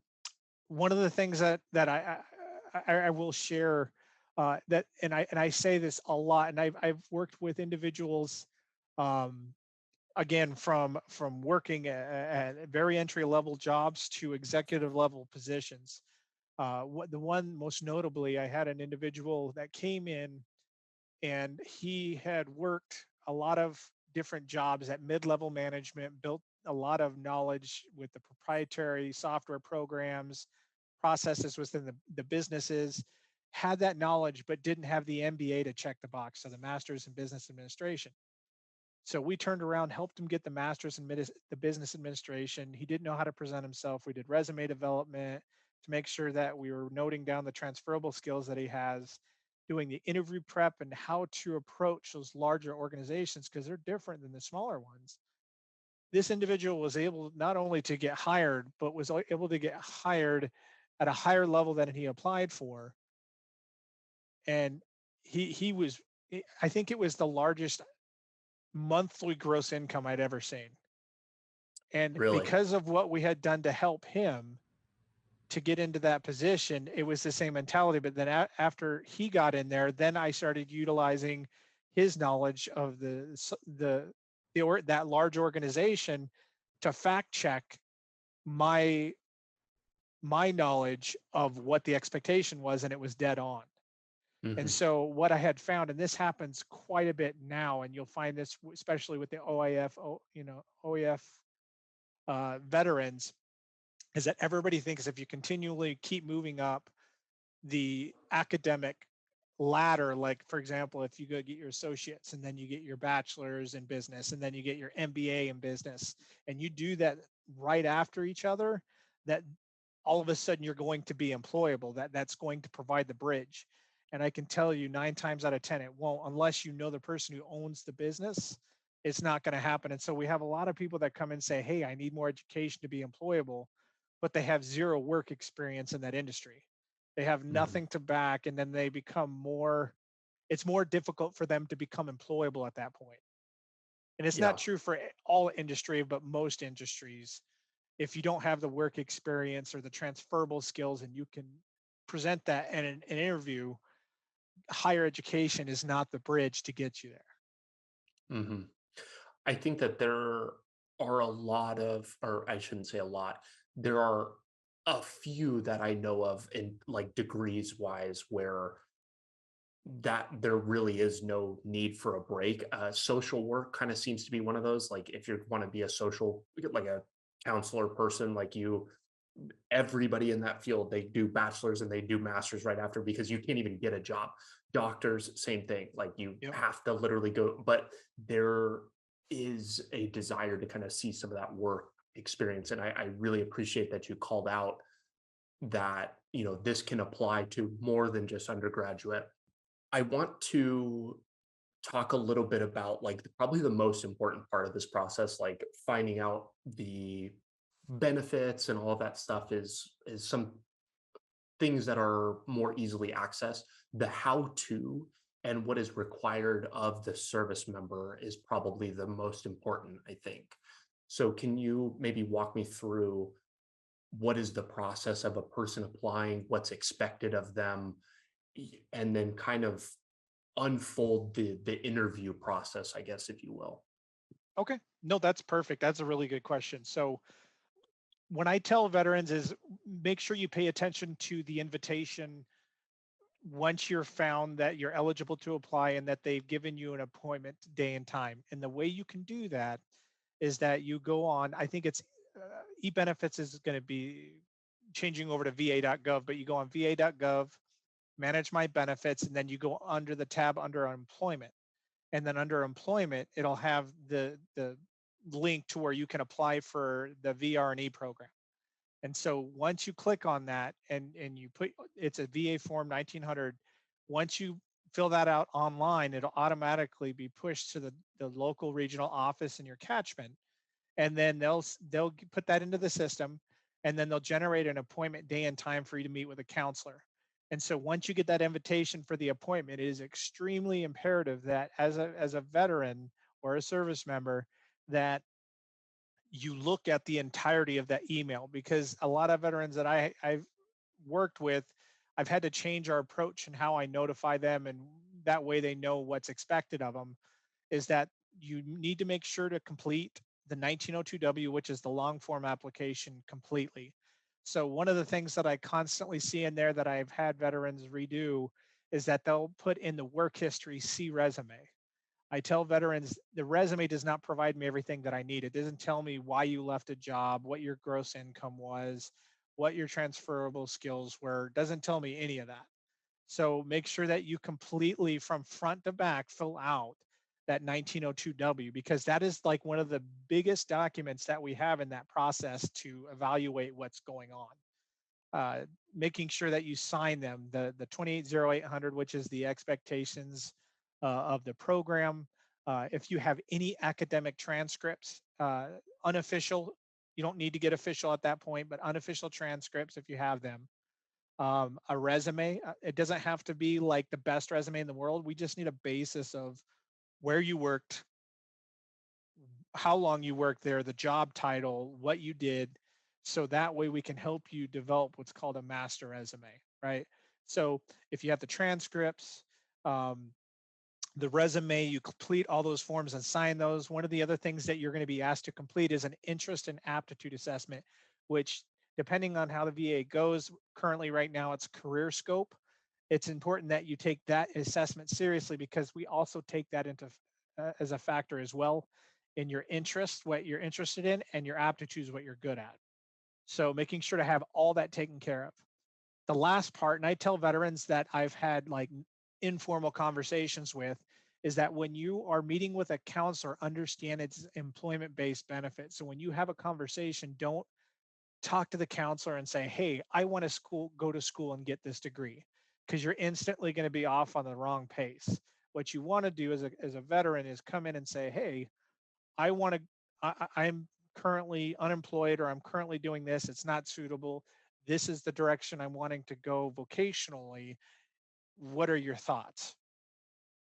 B: one of the things that I will share, that and I say this a lot, and I've worked with individuals, um, again, from working at very entry level jobs to executive level positions. The one most notably, I had an individual that came in and he had worked a lot of different jobs at mid-level management, built a lot of knowledge with the proprietary software programs, processes within the businesses, had that knowledge, but didn't have the MBA to check the box, so the master's in business administration. So we turned around, helped him get the master's in the business administration. He didn't know how to present himself. We did resume development to make sure that we were noting down the transferable skills that he has, doing the interview prep and how to approach those larger organizations because they're different than the smaller ones. This individual was able not only to get hired, but was able to get hired at a higher level than he applied for. And he was, I think it was the largest monthly gross income I'd ever seen. And
A: Really.
B: because of what we had done to help him to get into that position, it was the same mentality. But then after he got in there, then I started utilizing his knowledge of that large organization to fact check my my knowledge of what the expectation was, and it was dead on. And
A: Mhm.
B: so what I had found, and this happens quite a bit now, and you'll find this especially with the OAF veterans, is that everybody thinks if you continually keep moving up the academic ladder, like for example, if you go get your associates and then you get your bachelor's in business and then you get your MBA in business, and you do that right after each other, that all of a sudden you're going to be employable, that's going to provide the bridge. And I can tell you 9 times out of 10 it won't, unless you know the person who owns the business. It's not going to happen. And so we have a lot of people that come and say, hey, I need more education to be employable, but they have zero work experience in that industry. They have
A: Mhm.
B: nothing to back, and then they become more, it's more difficult for them to become employable at that point. And it's not
A: Yeah.
B: true for all industry, but most industries. If you don't have the work experience or the transferable skills and you can present that in an interview, higher education is not the bridge to get you there.
A: Mhm. I think that there are a lot of, or I shouldn't say a lot, there are a few that I know of in like degrees wise where that there really is no need for a break. Social work kind of seems to be one of those. Like if you want to be a social, like a counselor person, like everybody in that field, they do bachelor's and they do master's right after because you can't even get a job. Doctors, same thing. Like you
B: Yep.
A: have to literally go, but there is a desire to kind of see some of that work experience. And I really appreciate that you called out that, this can apply to more than just undergraduate. I want to talk a little bit about like probably the most important part of this process, like finding out the benefits and all of that stuff is some things that are more easily accessed. The how to and what is required of the service member is probably the most important, I think. So can you maybe walk me through what is the process of a person applying, what's expected of them, and then kind of unfold the interview process, I guess, if you will.
B: Okay. No, that's perfect. That's a really good question. So when I tell veterans is make sure you pay attention to the invitation once you're found that you're eligible to apply and that they've given you an appointment day and time. And the way you can do that is that you go on, I think it's e-benefits is going to be changing over to va.gov, but you go on va.gov, manage my benefits, and then you go under the tab under employment. And then under employment, it'll have the link to where you can apply for the VR&E program. And so once you click on that and you put it's a VA form 1900, once you fill that out online, it'll automatically be pushed to the local regional office in your catchment. And then they'll put that into the system, and then they'll generate an appointment day and time for you to meet with a counselor. And so once you get that invitation for the appointment, it is extremely imperative that as a veteran or a service member that you look at the entirety of that email, because a lot of veterans that I've worked with, I've had to change our approach and how I notify them, and that way they know what's expected of them. Is that you need to make sure to complete the 1902W, which is the long form application, completely. So one of the things that I constantly see in there that I've had veterans redo is that they'll put in the work history C resume. I tell veterans the resume does not provide me everything that I need. It doesn't tell me why you left a job, what your gross income was, what your transferable skills were. It doesn't tell me any of that. So make sure that you completely from front to back fill out that 1902W, because that is like one of the biggest documents that we have in that process to evaluate what's going on. Making sure that you sign them, the 280800, which is the expectations of the program. If you have any academic transcripts, unofficial, you don't need to get official at that point, but unofficial transcripts if you have them. A resume, it doesn't have to be like the best resume in the world. We just need a basis of where you worked, how long you worked there, the job title, what you did. So that way we can help you develop what's called a master resume, right? So if you have the transcripts, um, the resume, you complete all those forms and sign those. One of the other things that you're going to be asked to complete is an interest and aptitude assessment, which depending on how the VA goes, currently right now it's career scope. It's important that you take that assessment seriously, because we also take that into as a factor as well in your interest, what you're interested in, and your aptitudes, what you're good at. So making sure to have all that taken care of. The last part, and I tell veterans that I've had like informal conversations with, is that when you are meeting with a counselor, understand its employment-based benefits. So when you have a conversation, don't talk to the counselor and say, hey, I want to go to school and get this degree, because you're instantly going to be off on the wrong pace. What you want to do as a veteran is come in and say, hey, I want to, I'm currently unemployed, or I'm currently doing this. It's not suitable. This is the direction I'm wanting to go vocationally. What are your thoughts?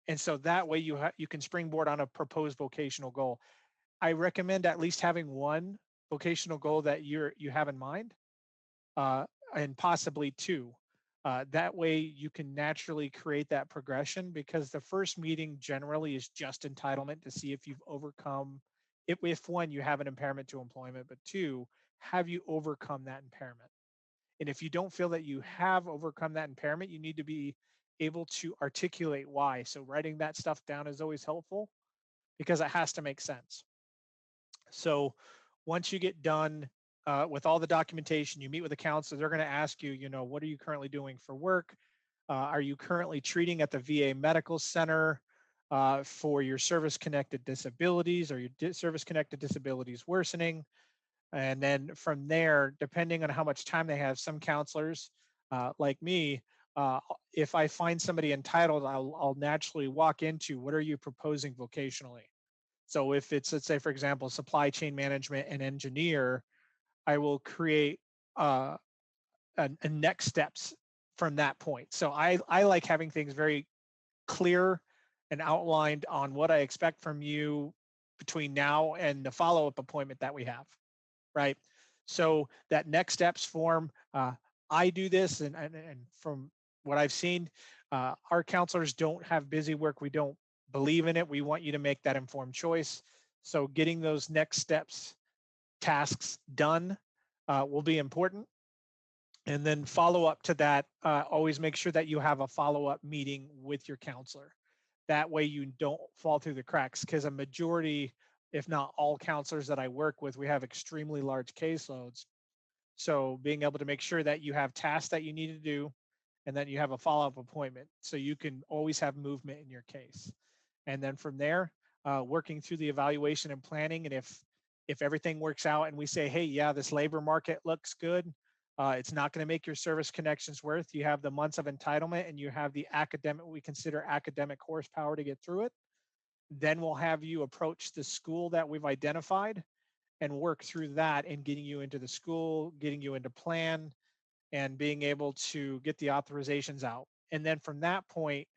B: And so that way you can springboard on a proposed vocational goal. I recommend at least having one vocational goal that you have in mind, uh, and possibly two. That way you can naturally create that progression, because the first meeting generally is just entitlement to see if you've overcome, if one, you have an impairment to employment, but two, have you overcome that impairment? And if you don't feel that you have overcome that impairment, you need to be able to articulate why. So writing that stuff down is always helpful, because it has to make sense. So once you get done with all the documentation. You meet with the counselor. They're going to ask you, what are you currently doing for work? Are you currently treating at the VA Medical Center for your service-connected disabilities? Are your service-connected disabilities worsening? And then from there, depending on how much time they have, some counselors, like me, uh, if I find somebody entitled, I'll naturally walk into what are you proposing vocationally. So if it's, let's say, for example, supply chain management and engineer, I will create a next steps from that point. So I like having things very clear and outlined on what I expect from you between now and the follow-up appointment that we have, right? So that next steps form, I do this, and from what I've seen, our counselors don't have busy work. We don't believe in it. We want you to make that informed choice. So getting those next steps tasks done will be important. And then follow up to that, always make sure that you have a follow up meeting with your counselor. That way you don't fall through the cracks, because a majority, if not all counselors that I work with, we have extremely large caseloads. So being able to make sure that you have tasks that you need to do and then you have a follow up appointment so you can always have movement in your case. And then from there, working through the evaluation and planning. And if everything works out and we say, hey, yeah, this labor market looks good, it's not going to make your service connections worth. You have the months of entitlement and you have the academic, we consider academic horsepower to get through it. Then we'll have you approach the school that we've identified and work through that and getting you into the school, getting you into plan, and being able to get the authorizations out. And then from that point,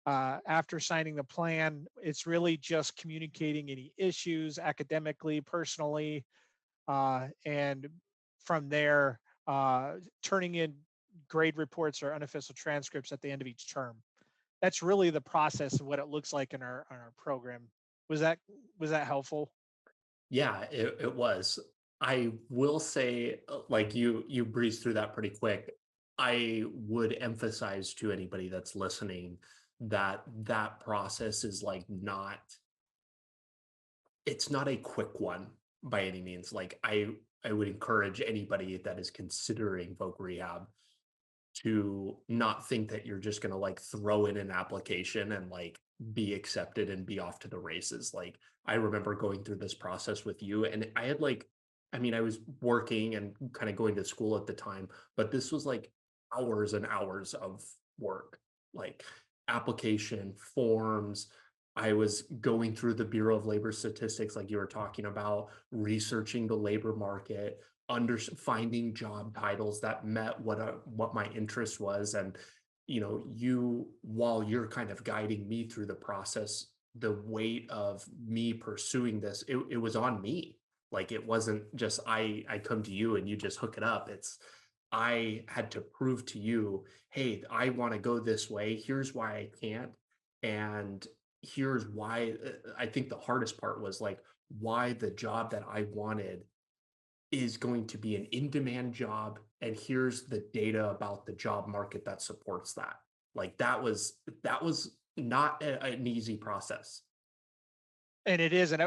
B: after signing the plan, it's really just communicating any issues academically, personally, and from there, turning in grade reports or unofficial transcripts at the end of each term. That's really the process of what it looks like in our program. Was that was that helpful?
A: Yeah, it was. I will say, like you breezed through that pretty quick. I would emphasize to anybody that's listening that that process is like not it's not a quick one by any means. Like I would encourage anybody that is considering voc rehab to not think that you're just going to like throw in an application and like be accepted and be off to the races. Like I remember going through this process with you and I had like I mean I was working and kind of going to school at the time, but this was like hours and hours of work. Like application forms, I was going through the Bureau of Labor Statistics like you were talking about, researching the labor market, finding job titles that met what my interest was. And you while you're kind of guiding me through the process, the weight of me pursuing this, it was on me. Like it wasn't just I come to you and you just hook it up. It's I had to prove to you, hey, I want to go this way, here's why I can't, and here's why. I think the hardest part was like why the job that I wanted is going to be an in-demand job, and here's the data about the job market that supports that. Like that was not an easy process.
B: And it is, and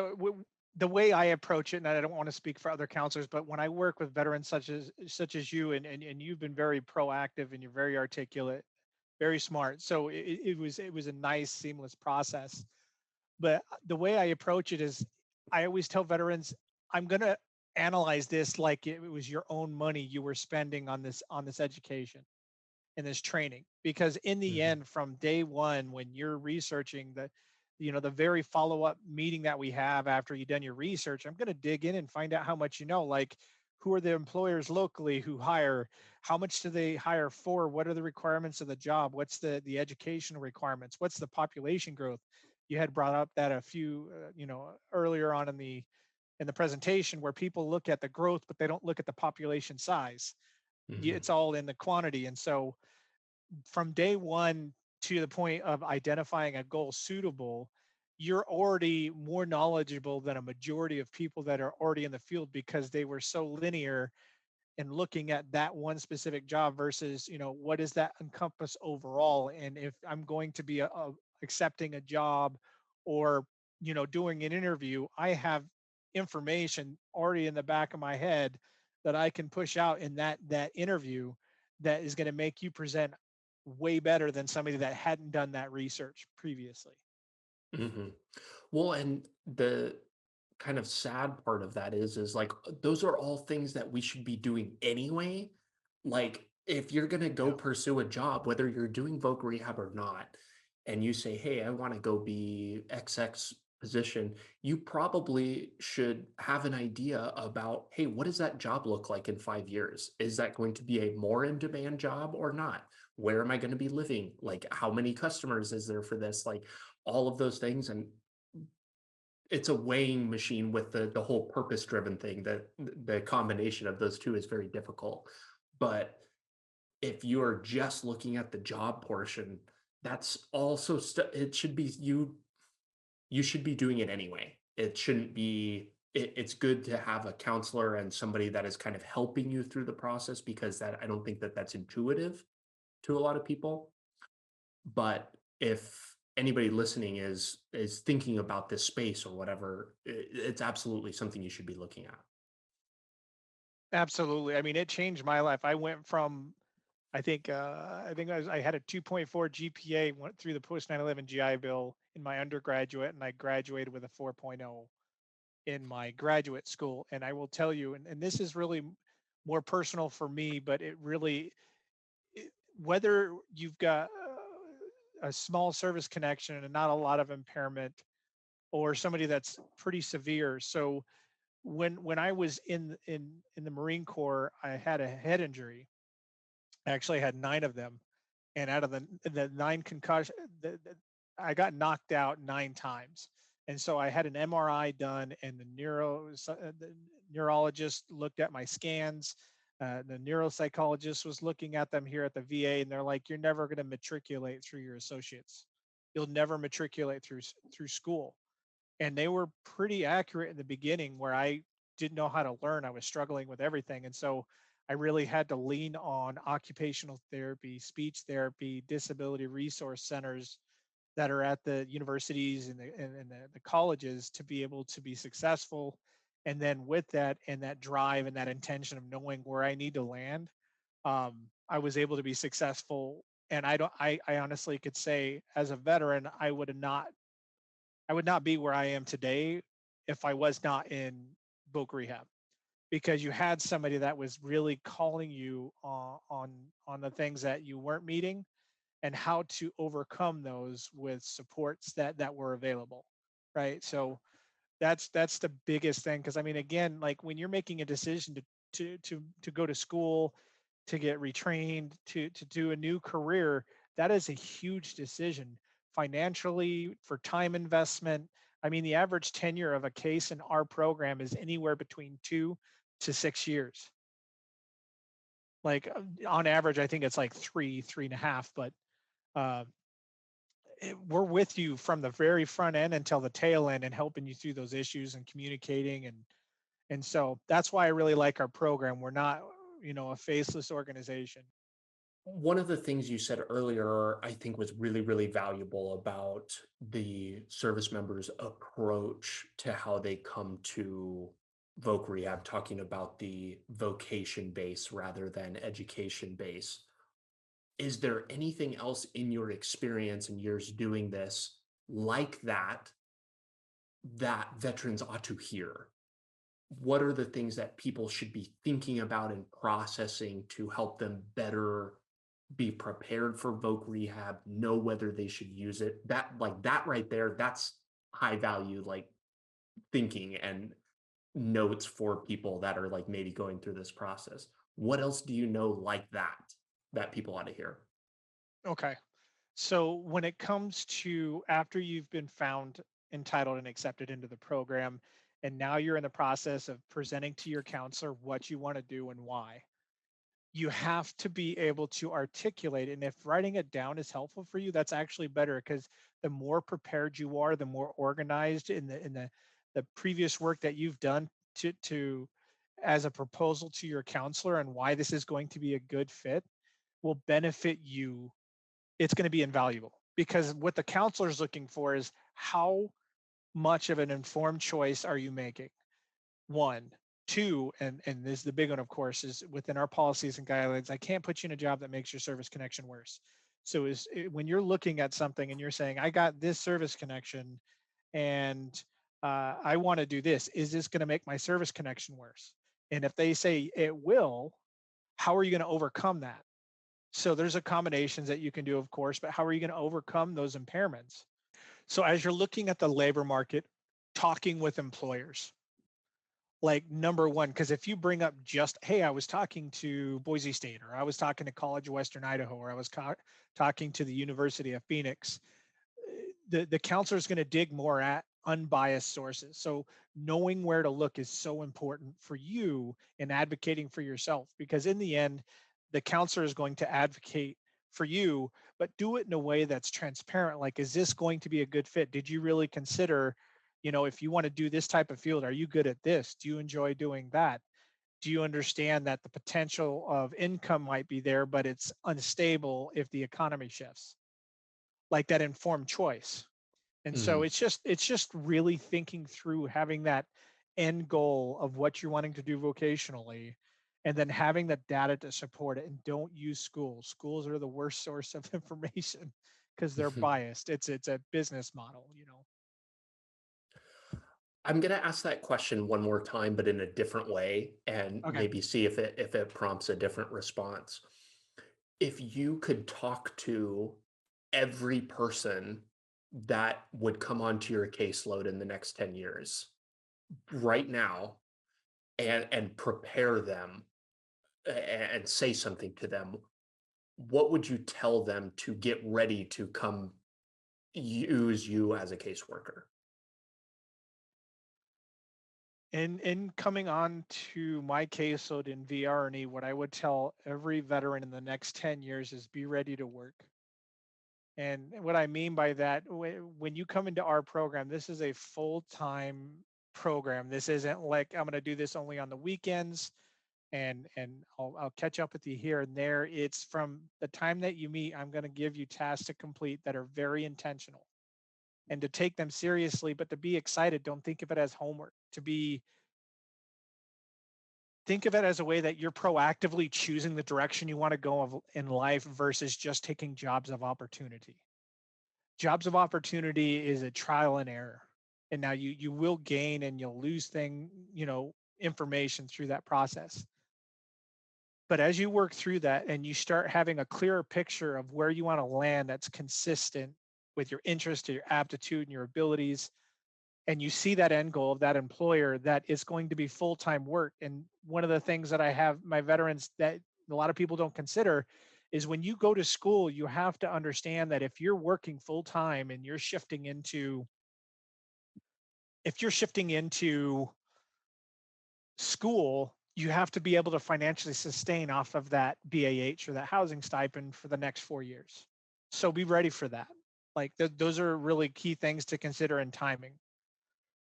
B: the way I approach it, and I don't want to speak for other counselors, but when I work with veterans such as you, and you've been very proactive and you're very articulate, very smart. So it was a nice, seamless process. But the way I approach it is, I always tell veterans, I'm gonna analyze this like it was your own money you were spending on this education and this training, because in the
A: Mhm,
B: end, from day one, when you're researching the very follow-up meeting that we have after you've done your research, I'm going to dig in and find out how much like who are the employers locally who hire, how much do they hire for, what are the requirements of the job, what's the educational requirements, what's the population growth. You had brought up that a few earlier on in the presentation, where people look at the growth but they don't look at the population size.
A: mhm.
B: It's all in the quantity. And so from day one to the point of identifying a goal suitable, you're already more knowledgeable than a majority of people that are already in the field, because they were so linear in looking at that one specific job versus, what does that encompass overall? And if I'm going to be accepting a job or, doing an interview, I have information already in the back of my head that I can push out in that interview that is going to make you present way better than somebody that hadn't done that research previously.
A: Hmm. Well, and the kind of sad part of that is like those are all things that we should be doing anyway. Like if you're gonna go
B: Yeah.
A: pursue a job, whether you're doing voc rehab or not, and you say, "Hey, I want to go be XX position," you probably should have an idea about, "Hey, what does that job look like in 5 years? Is that going to be a more in demand job or not? Where am I going to be living? Like, how many customers is there for this? Like, all of those things." And it's a weighing machine with the whole purpose driven thing that the combination of those two is very difficult. But if you're just looking at the job portion, that's also it should be you should be doing it anyway. It shouldn't be it's good to have a counselor and somebody that is kind of helping you through the process, because that I don't think that that's intuitive to a lot of people. But if anybody listening is thinking about this space or whatever, it's absolutely something you should be looking at.
B: Absolutely. I mean, it changed my life. I went from I think I had a 2.4 GPA, went through the post 9/11 GI Bill in my undergraduate, and I graduated with a 4.0 in my graduate school. And I will tell you, and this is really more personal for me, but it really, whether you've got a small service connection and not a lot of impairment, or somebody that's pretty severe. So when I was in the Marine Corps, I had a head injury. I actually had 9 of them, and out of the 9 concussion, I got knocked out 9 times. And so I had an MRI done, and the neurologist looked at my scans. The neuropsychologist was looking at them here at the VA, and they're like, "You're never going to matriculate through your associates. You'll never matriculate through school." And they were pretty accurate in the beginning, where I didn't know how to learn. I was struggling with everything. And so I really had to lean on occupational therapy, speech therapy, disability resource centers that are at the universities and the colleges to be able to be successful. And then with that and that drive and that intention of knowing where I need to land, I was able to be successful. And I honestly could say, as a veteran, I would not be where I am today if I was not in voc rehab, because you had somebody that was really calling you on the things that you weren't meeting and how to overcome those with supports that were available, right? So that's the biggest thing, because I mean, again, like when you're making a decision to go to school, to get retrained, to do a new career, that is a huge decision financially, for time investment. I mean, the average tenure of a case in our program is anywhere between 2 to 6 years. Like on average, I think it's like 3.5, but uh, we're with you from the very front end until the tail end and helping you through those issues and communicating. And so that's why I really like our program. We're not, a faceless organization.
A: One of the things you said earlier, I think, was really, really valuable about the service members' approach to how they come to voc rehab, talking about the vocation base rather than education base. Is there anything else in your experience and years doing this like that veterans ought to hear? What are the things that people should be thinking about and processing to help them better be prepared for voc rehab, know whether they should use it? That like that right there, that's high value like thinking and notes for people that are like maybe going through this process. What else do you know like that people ought to hear?
B: Okay. So when it comes to after you've been found entitled and accepted into the program, and now you're in the process of presenting to your counselor what you want to do and why, you have to be able to articulate. And if writing it down is helpful for you, that's actually better, because the more prepared you are, the more organized in the previous work that you've done to as a proposal to your counselor and why this is going to be a good fit will benefit you. It's going to be invaluable, because what the counselor is looking for is, how much of an informed choice are you making? One. Two, and this is the big one, of course, is within our policies and guidelines, I can't put you in a job that makes your service connection worse. So when you're looking at something and you're saying, I got this service connection and I want to do this, is this going to make my service connection worse? And if they say it will, how are you going to overcome that? So there's accommodations that you can do, of course, but how are you going to overcome those impairments? So as you're looking at the labor market, talking with employers, like number one, because if you bring up just, hey, I was talking to Boise State, or I was talking to College of Western Idaho, or I was talking to the University of Phoenix, the counselor is going to dig more at unbiased sources. So knowing where to look is so important for you in advocating for yourself, because in the end, the counselor is going to advocate for you, but do it in a way that's transparent. Like, is this going to be a good fit? Did you really consider, if you want to do this type of field, are you good at this? Do you enjoy doing that? Do you understand that the potential of income might be there, but it's unstable if the economy shifts? Like that informed choice. And so
A: Mhm.
B: it's just really thinking through, having that end goal of what you're wanting to do vocationally, and then having the data to support it. And don't use schools. Schools are the worst source of information because they're biased. It's a business model.
A: I'm gonna ask that question one more time, but in a different way, and
B: Okay.
A: maybe see if it prompts a different response. If you could talk to every person that would come onto your caseload in the next 10 years right now, and prepare them and say something to them, what would you tell them to get ready to come use you as a caseworker?
B: In coming on to my caseload in VRNE, what I would tell every veteran in the next 10 years is be ready to work. And what I mean by that, when you come into our program, this is a full-time program. This isn't like I'm going to do this only on the weekends and I'll catch up with you here and there. It's from the time that you meet, I'm going to give you tasks to complete that are very intentional and to take them seriously, but to be excited. Don't think of it as homework. Think of it as a way that you're proactively choosing the direction you want to go in life versus just taking jobs of opportunity. Jobs of opportunity is a trial and error, and now you will gain and you'll lose information through that process. But as you work through that and you start having a clearer picture of where you want to land, that's consistent with your interest, your aptitude, and your abilities, and you see that end goal of that employer, that is going to be full-time work. And one of the things that I have my veterans that a lot of people don't consider is, when you go to school, you have to understand that if you're working full-time and if you're shifting into school, you have to be able to financially sustain off of that BAH or that housing stipend for the next 4 years. So be ready for that. Like those are really key things to consider in timing.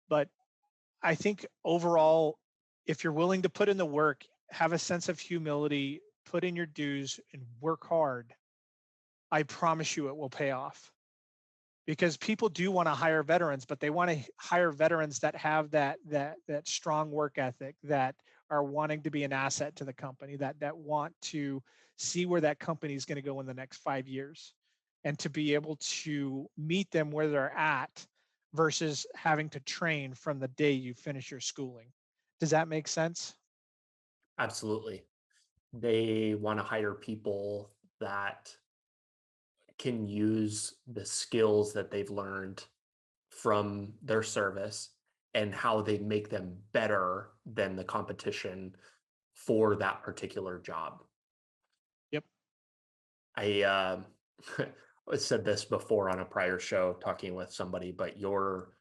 B: But I think overall, if you're willing to put in the work, have a sense of humility, put in your dues, and work hard, I promise you it will pay off. Because people do want to hire veterans, but they want to hire veterans that have that strong work ethic, that are wanting to be an asset to the company, that want to see where that company is going to go in the next 5 years, and to be able to meet them where they're at versus having to train from the day you finish your schooling. Does that make sense?
A: Absolutely. They want to hire people that can use the skills that they've learned from their service and how they make them better than the competition for that particular job.
B: Yep.
A: I I said this before on a prior show talking with somebody, but your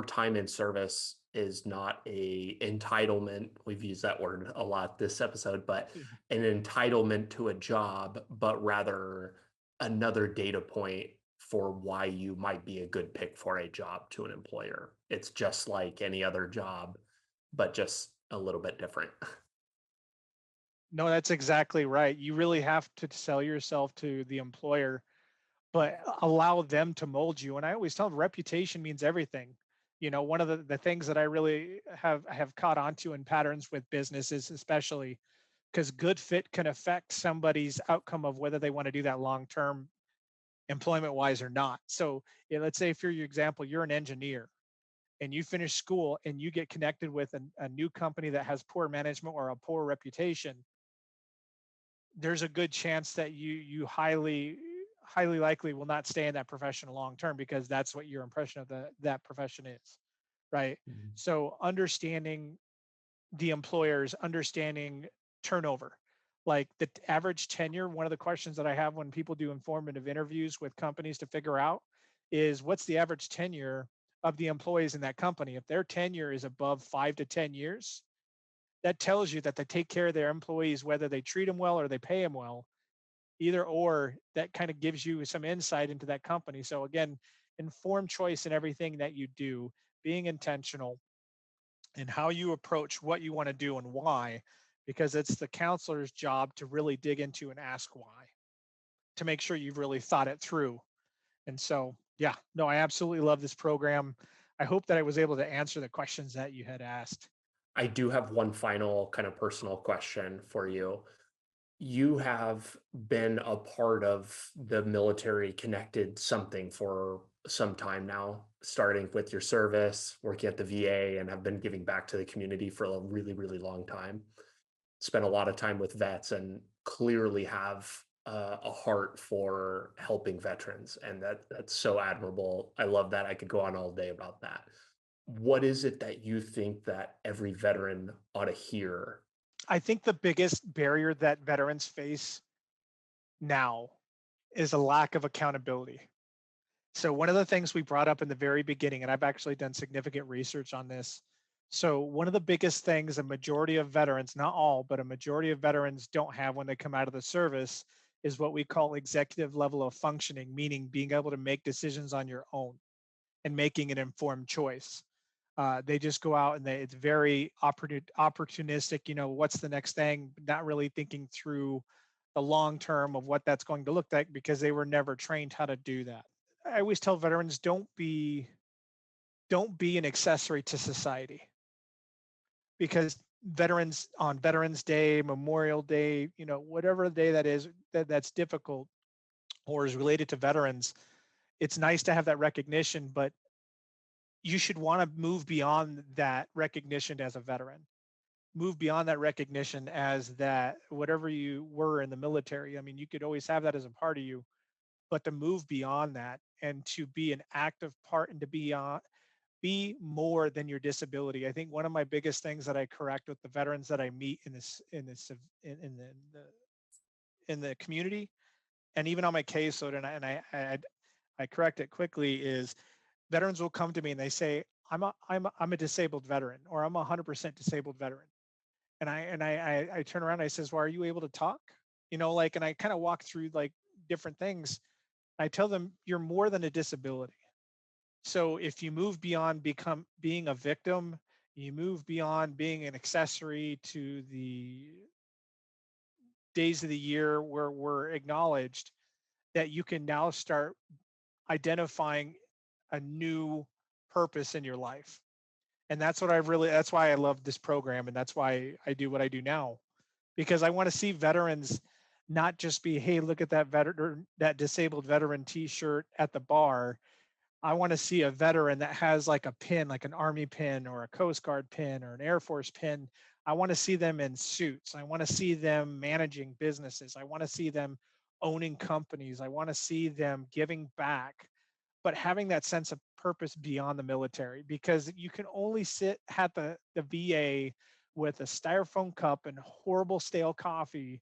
A: time in service is not a entitlement. We've used that word a lot this episode, but
B: Yeah.
A: an entitlement to a job, but rather another data point for why you might be a good pick for a job to an employer. It's just like any other job, but just a little bit different.
B: No, that's exactly right. You really have to sell yourself to the employer, but allow them to mold you. And I always tell them reputation means everything. One of the things that I really have caught on to in patterns with businesses, especially because good fit can affect somebody's outcome of whether they want to do that long term employment wise or not. So, yeah, let's say for your example, you're an engineer and you finish school and you get connected with a new company that has poor management or a poor reputation. There's a good chance that you highly likely will not stay in that profession long term because that's what your impression of that profession is, right?
A: Mhm.
B: So understanding the employers, understanding turnover, like the average tenure. One of the questions that I have when people do informative interviews with companies to figure out is what's the average tenure of the employees in that company. If their tenure is above 5 to 10 years, that tells you that they take care of their employees, whether they treat them well or they pay them well. Either or, that kind of gives you some insight into that company. So again, informed choice in everything that you do, being intentional in how you approach what you want to do and why, because it's the counselor's job to really dig into and ask why, to make sure you've really thought it through. And so, yeah, no, I absolutely love this program. I hope that I was able to answer the questions that you had asked.
A: I do have one final kind of personal question for you. You have been a part of the military connected something for some time now, starting with your service, working at the VA, and have been giving back to the community for a really, really long time. Spent a lot of time with vets and clearly have a heart for helping veterans. And that's so admirable. I love that. I could go on all day about that. What is it that you think that every veteran ought to hear?
B: I think the biggest barrier that veterans face now is a lack of accountability. So, one of the things we brought up in the very beginning, and I've actually done significant research on this. So, one of the biggest things a majority of veterans, not all, but a majority of veterans don't have when they come out of the service is what we call executive level of functioning, meaning being able to make decisions on your own and making an informed choice. They just go out and it's very opportunistic. What's the next thing? Not really thinking through the long term of what that's going to look like because they were never trained how to do that. I always tell veterans don't be an accessory to society because veterans on Veterans Day, Memorial Day, whatever day that is that's difficult or is related to veterans, it's nice to have that recognition, but you should want to move beyond that recognition as a veteran. Move beyond that recognition as that whatever you were in the military. I mean, you could always have that as a part of you, but to move beyond that and to be an active part and to be more than your disability. I think one of my biggest things that I correct with the veterans that I meet in the community and even on my caseload, and I correct it quickly, is veterans will come to me and they say, I'm a disabled veteran, or I'm a 100% disabled veteran. And I turn around and I says, well, are you able to talk? And I kind of walk through like different things. I tell them you're more than a disability. So if you move beyond become being a victim, you move beyond being an accessory to the days of the year where we're acknowledged, that you can now start identifying a new purpose in your life. And that's why I love this program. And that's why I do what I do now, because I want to see veterans not just be, hey, look at that veteran, that disabled veteran t-shirt at the bar. I want to see a veteran that has like a pin, like an Army pin or a Coast Guard pin or an Air Force pin. I want to see them in suits. I want to see them managing businesses. I want to see them owning companies. I want to see them giving back, but having that sense of purpose beyond the military, because you can only sit at the VA with a styrofoam cup and horrible stale coffee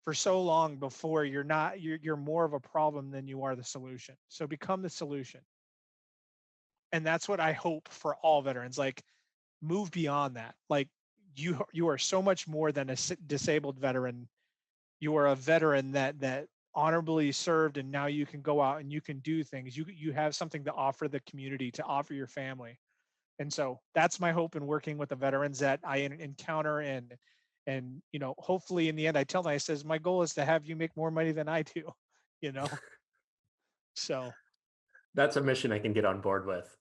B: for so long before you're more of a problem than you are the solution. So become the solution. And that's what I hope for all veterans. Like, move beyond that. Like, you are so much more than a disabled veteran. You are a veteran that honorably served, and now you can go out and you can do things. You have something to offer the community, to offer your family. And so that's my hope in working with the veterans that I encounter. And hopefully in the end I tell them, I says my goal is to have you make more money than I do. you know so
A: That's a mission I can get on board with.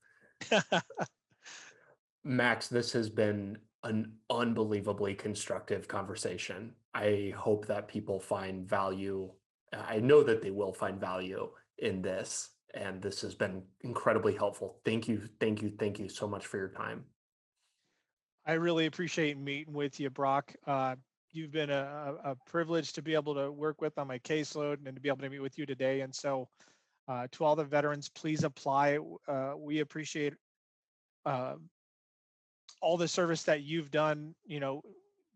A: Max, this has been an unbelievably constructive conversation. I hope that people find value. I know that they will find value in this, and this has been incredibly helpful. Thank you, thank you, thank you so much for your time.
B: I really appreciate meeting with you, Brock. You've been a privilege to be able to work with on my caseload and to be able to meet with you today. And so, to all the veterans, please apply. We appreciate uh, all the service that you've done. You know,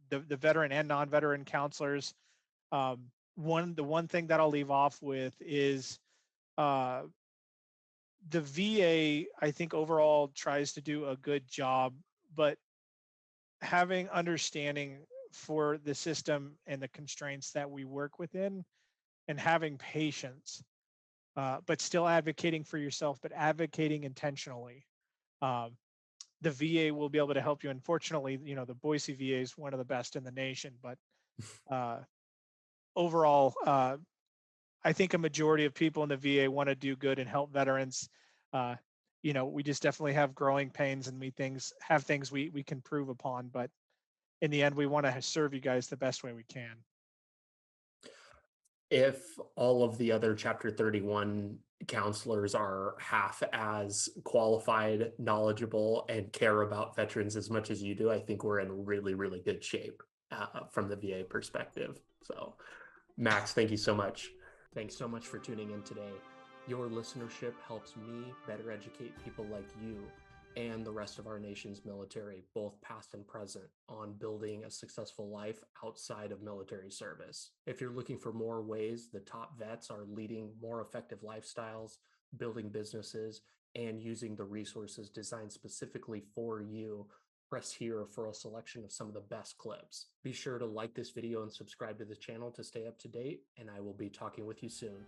B: the veteran and non-veteran counselors. The one thing that I'll leave off with is uh, the VA. I think overall tries to do a good job, but having understanding for the system and the constraints that we work within and having patience, but still advocating for yourself, but advocating intentionally. Um, the VA will be able to help you. Unfortunately, you know, the Boise VA is one of the best in the nation, but uh, overall, I think a majority of people in the VA want to do good and help veterans. Uh, you know, we just definitely have growing pains and we have things we can prove upon, but in the end, we want to serve you guys the best way we can.
A: If all of the other Chapter 31 counselors are half as qualified, knowledgeable, and care about veterans as much as you do, I think we're in really, really good shape from the VA perspective. So, Max, thank you so much. Thanks so much for tuning in today. Your listenership helps me better educate people like you and the rest of our nation's military, both past and present, on building a successful life outside of military service. If you're looking for more ways the top vets are leading more effective lifestyles, building businesses, and using the resources designed specifically for you, press here for a selection of some of the best clips. Be sure to like this video and subscribe to the channel to stay up to date, and I will be talking with you soon.